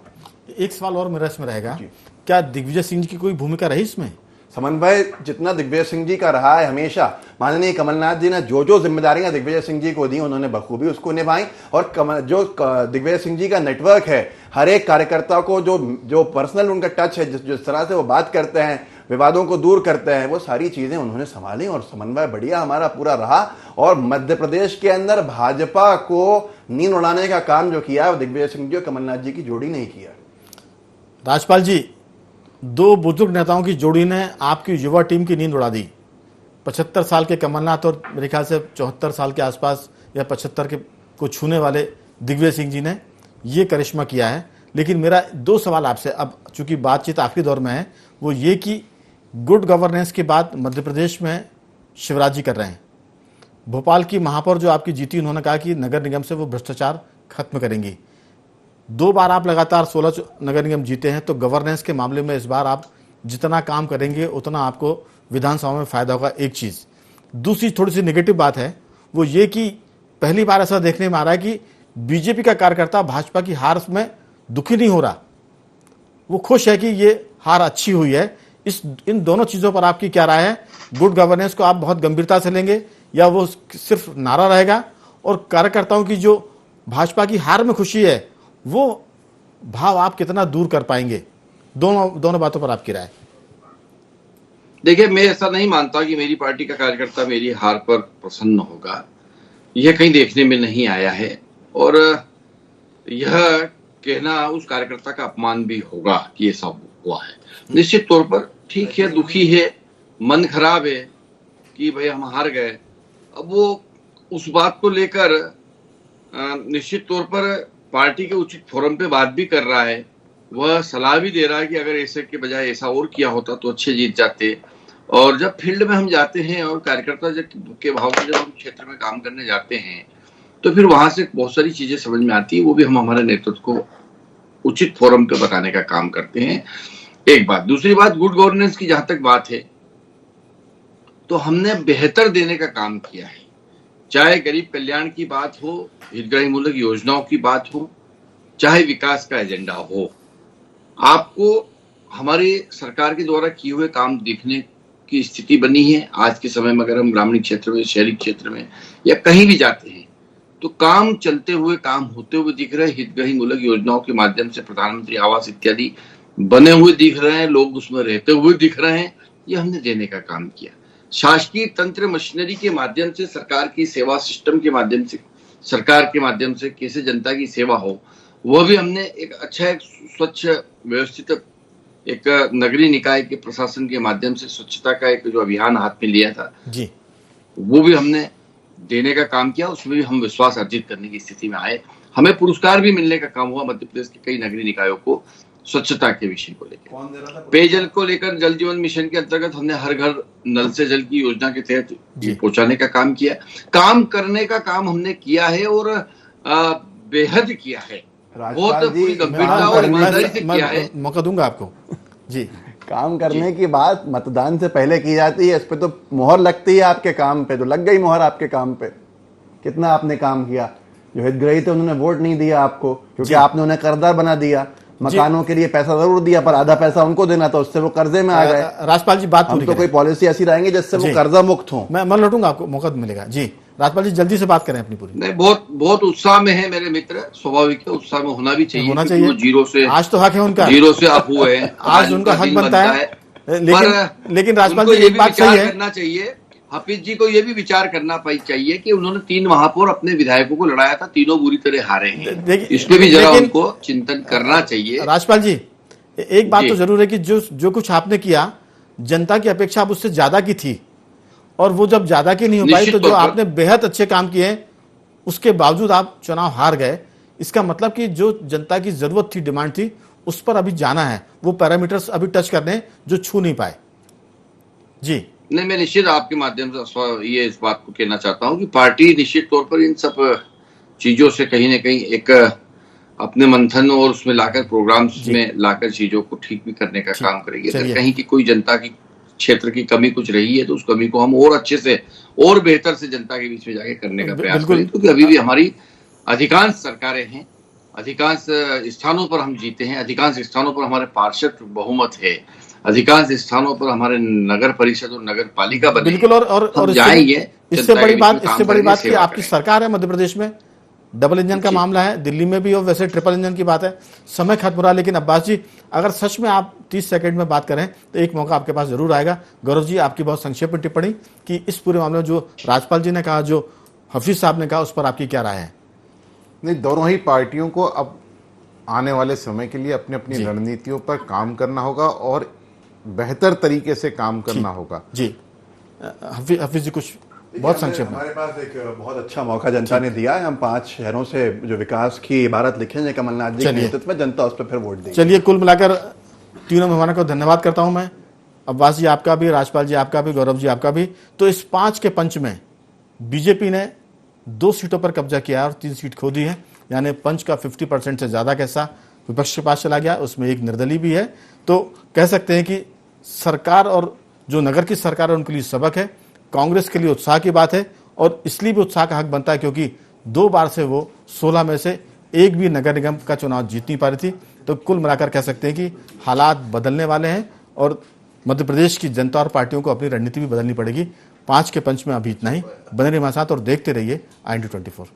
एक सवाल और मेरा इसमें रहेगा, क्या दिग्विजय सिंह जी की कोई भूमिका रही इसमें? समन्वय जितना दिग्विजय सिंह जी का रहा है, हमेशा माननीय कमलनाथ जी ने जो जो जिम्मेदारियां दिग्विजय सिंह जी को दी, उन्होंने बखूबी उसको निभाई। और जो दिग्विजय सिंह जी का नेटवर्क है, हर एक कार्यकर्ता को जो पर्सनल उनका टच है, जिस तरह से वो बात करते हैं, विवादों को दूर करते हैं, वो सारी चीजें उन्होंने संभाली और समन्वय बढ़िया हमारा पूरा रहा। और मध्य प्रदेश के अंदर भाजपा को नींद उड़ाने का काम जो किया, वो दिग्विजय सिंह जी और कमलनाथ जी की जोड़ी नहीं किया। राजपाल जी, दो बुजुर्ग नेताओं की जोड़ी ने आपकी युवा टीम की नींद उड़ा दी। 75 साल के कमलनाथ और मेरे ख्याल से 74 साल के आसपास या 75 के को छूने वाले दिग्विजय सिंह जी ने ये करिश्मा किया है। लेकिन मेरा दो सवाल आपसे, अब चूंकि बातचीत आखिरी दौर में है, वो ये कि गुड गवर्नेंस की बात मध्य प्रदेश में शिवराज जी कर रहे हैं। भोपाल की महापौर जो आपकी जीती, उन्होंने कहा कि नगर निगम से वो भ्रष्टाचार खत्म करेंगी। 2 बार आप लगातार 16 नगर निगम जीते हैं, तो गवर्नेंस के मामले में इस बार आप जितना काम करेंगे उतना आपको विधानसभा में फायदा होगा। एक चीज, दूसरी थोड़ी सी नेगेटिव बात है वो ये कि पहली बार ऐसा देखने में आ रहा है कि बीजेपी का कार्यकर्ता भाजपा की हार में दुखी नहीं हो रहा, वो खुश है कि ये हार अच्छी हुई है। इन दोनों चीजों पर आपकी क्या राय है? गुड गवर्नेंस को आप बहुत गंभीरता से लेंगे या वो सिर्फ नारा रहेगा, और कार्यकर्ताओं की जो भाजपा की हार में खुशी है वो भाव आप कितना दूर कर पाएंगे? दोनों बातों पर आपकी राय। देखिए, मैं ऐसा नहीं मानता कि मेरी पार्टी का कार्यकर्ता मेरी हार पर प्रसन्न होगा, यह कहीं देखने में नहीं आया है। और यह कहना उस कार्यकर्ता का अपमान भी होगा कि ऐसा हुआ है। निश्चित तौर पर ठीक है, दुखी है, मन खराब है कि भाई हम हार गए। अब वो उस बात को लेकर निश्चित तौर पर पार्टी के उचित फोरम पे बात भी कर रहा है, वह सलाह भी दे रहा है कि अगर ऐसे के बजाय ऐसा और किया होता तो अच्छे जीत जाते। और जब फील्ड में हम जाते हैं और कार्यकर्ता के भाव में जब हम क्षेत्र में काम करने जाते हैं तो फिर वहां से बहुत सारी चीजें समझ में आती है, वो भी हम हमारे नेतृत्व को उचित फोरम पे बताने का काम करते हैं। एक बात। दूसरी बात, गुड गवर्नेंस की जहां तक बात है तो हमने बेहतर देने का काम किया है, चाहे गरीब कल्याण की बात हो, हितग्राही मूलक योजनाओं की बात हो, चाहे विकास का एजेंडा हो। आपको हमारी सरकार के द्वारा किए हुए काम देखने की स्थिति बनी है। आज के समय में अगर हम ग्रामीण क्षेत्र में, शहरी क्षेत्र में या कहीं भी जाते हैं तो काम चलते हुए, काम होते हुए दिख रहे हैं। हितग्राही मूलक योजनाओं के माध्यम से प्रधानमंत्री आवास इत्यादि बने हुए दिख रहे हैं, लोग उसमें रहते हुए दिख रहे हैं। ये हमने देने का काम किया। शासकीय तंत्र मशीनरी के माध्यम से, सरकार की सेवा सिस्टम के माध्यम से, सरकार के माध्यम से कैसे जनता की सेवा हो, वह भी हमने एक अच्छा, एक स्वच्छ व्यवस्थित एक नगरीय निकाय के प्रशासन के माध्यम से स्वच्छता का एक जो अभियान हाथ में लिया था जी, वो भी हमने देने का काम किया। उसमें भी हम विश्वास अर्जित करने की स्थिति में आए। हमें पुरस्कार भी मिलने का काम हुआ मध्य प्रदेश के कई नगरीय निकायों को स्वच्छता के विषय को लेकर। पेयजल को लेकर जल जीवन मिशन के अंतर्गत हमने हर घर नल से जल की योजना के तहत पहुंचाने का काम किया। काम करने का काम हमने किया है और बेहद किया है, बहुत पूरी गंभीरता और ईमानदारी से किया है। मौका दूंगा आपको जी। काम करने की बात मतदान से पहले की जाती है, इस पे तो मोहर लगती है। आपके काम पे तो लग गई मोहर, आपके काम पे कितना आपने काम किया। जो हितग्राही थे उन्होंने वोट नहीं दिया आपको, क्योंकि आपने उन्हें कर्जदार बना दिया। मकानों के लिए पैसा जरूर दिया, पर आधा पैसा उनको देना था, उससे वो कर्जे में आ गए। राजपाल जी, बात हम तो कोई पॉलिसी ऐसी रहेंगे जिससे वो कर्जा मुक्त हो। मैं लौटूंगा, आपको मौका मिलेगा जी। राजपाल जी, जल्दी से बात करें अपनी पूरी। नहीं, बहुत उत्साह में है मेरे मित्र, स्वाभाविक है, उत्साह में होना भी चाहिए। होना चाहिए। जीरो से आज तो हक है उनका, जीरो से आप हुए हैं, आज उनका हक बनता है। लेकिन राजपाल उनको जी ये एक भी बात विचार सही है, करना चाहिए, हाफिज जी को ये भी विचार करना चाहिए कि उन्होंने 3 महापौर अपने विधायकों को लड़ाया था, तीनों बुरी तरह हारे हैं। इस पे भी जरा उनको चिंतन करना चाहिए। राजपाल जी एक बात जी। तो जरूर है कि जो कुछ आपने किया जनता की अपेक्षा अब उससे ज्यादा की थी, और वो जब ज्यादा की नहीं हो पाई निश्चित तो जो तौर पर। आपने बेहद अच्छे काम किए उसके बावजूद आप चुनाव हार गए। इसका मतलब कि जो जनता की जरूरत थी, डिमांड थी, उस पर अभी जाना है, वो पैरामीटर्स अभी टच करने जो छू नहीं पाए। जी नहीं, मैं निश्चित आपके माध्यम से ये इस बात को कहना चाहता हूं कि पार्टी निश्चित तौर पर इन सब चीजों से कहीं ना कहीं एक अपने मंथन और उसमें लाकर प्रोग्राम्स में लाकर चीजों को ठीक भी करने का काम करेगी। अगर कहीं की कोई जनता की क्षेत्र की कमी कुछ रही है तो उस कमी को हम और अच्छे से और बेहतर से जनता के बीच में जाके करने का प्रयास करें, क्योंकि अभी भी हमारी अधिकांश सरकारें हैं, अधिकांश स्थानों पर हम जीते हैं, अधिकांश स्थानों पर हमारे पार्षद बहुमत है, अधिकांश स्थानों पर हमारे नगर परिषद और नगर पालिका बने। बिल्कुल। और इससे बड़ी बात कि आपकी सरकार है मध्य प्रदेश में, डबल इंजन का मामला है, दिल्ली में भी और वैसे ट्रिपल इंजन की बात है। समय खत्म हो रहा है, लेकिन अब्बास जी अगर सच में आप 30 सेकंड में बात करें तो एक मौका आपके पास जरूर आएगा। गौरव जी आपकी बहुत संक्षेप में टिप्पणी कि इस पूरे मामले में जो राजपाल जी ने कहा, जो हफीज साहब ने कहा, उस पर आपकी क्या राय है? नहीं, दोनों ही पार्टियों को अब आने वाले समय के लिए अपनी अपनी रणनीतियों पर काम करना होगा और बेहतर तरीके से काम करना होगा। जी हफीज जी कुछ बहुत संक्षेप में। हमारे पास एक बहुत अच्छा मौका जनता ने दिया है। हम 5 शहरों से जो विकास की इबारत लिखेंगे कमलनाथ जी के नेतृत्व में, जनता उस पर फिर वोट देगी। चलिए, कुल मिलाकर तीनों मेहमानों को धन्यवाद करता हूं मैं, अब्बास जी आपका भी, राजपाल जी आपका भी, गौरव जी आपका भी। तो इस 5 के पंच में बीजेपी ने 2 सीटों पर कब्जा किया और 3 सीट खो दी है, यानी पंच का 50% से ज्यादा का हिस्सा विपक्ष के पास चला गया, उसमें एक निर्दलीय भी है। तो कह सकते हैं कि सरकार और जो नगर की सरकार है उनके लिए सबक है, कांग्रेस के लिए उत्साह की बात है, और इसलिए भी उत्साह का हक बनता है क्योंकि 2 बार से वो 16 में से एक भी नगर निगम का चुनाव जीत नहीं पा रही थी। तो कुल मिलाकर कह सकते हैं कि हालात बदलने वाले हैं और मध्य प्रदेश की जनता और पार्टियों को अपनी रणनीति भी बदलनी पड़ेगी। 5 के पंच में अभी इतना ही। बने रहिए हमारे साथ और देखते रहिए IND24।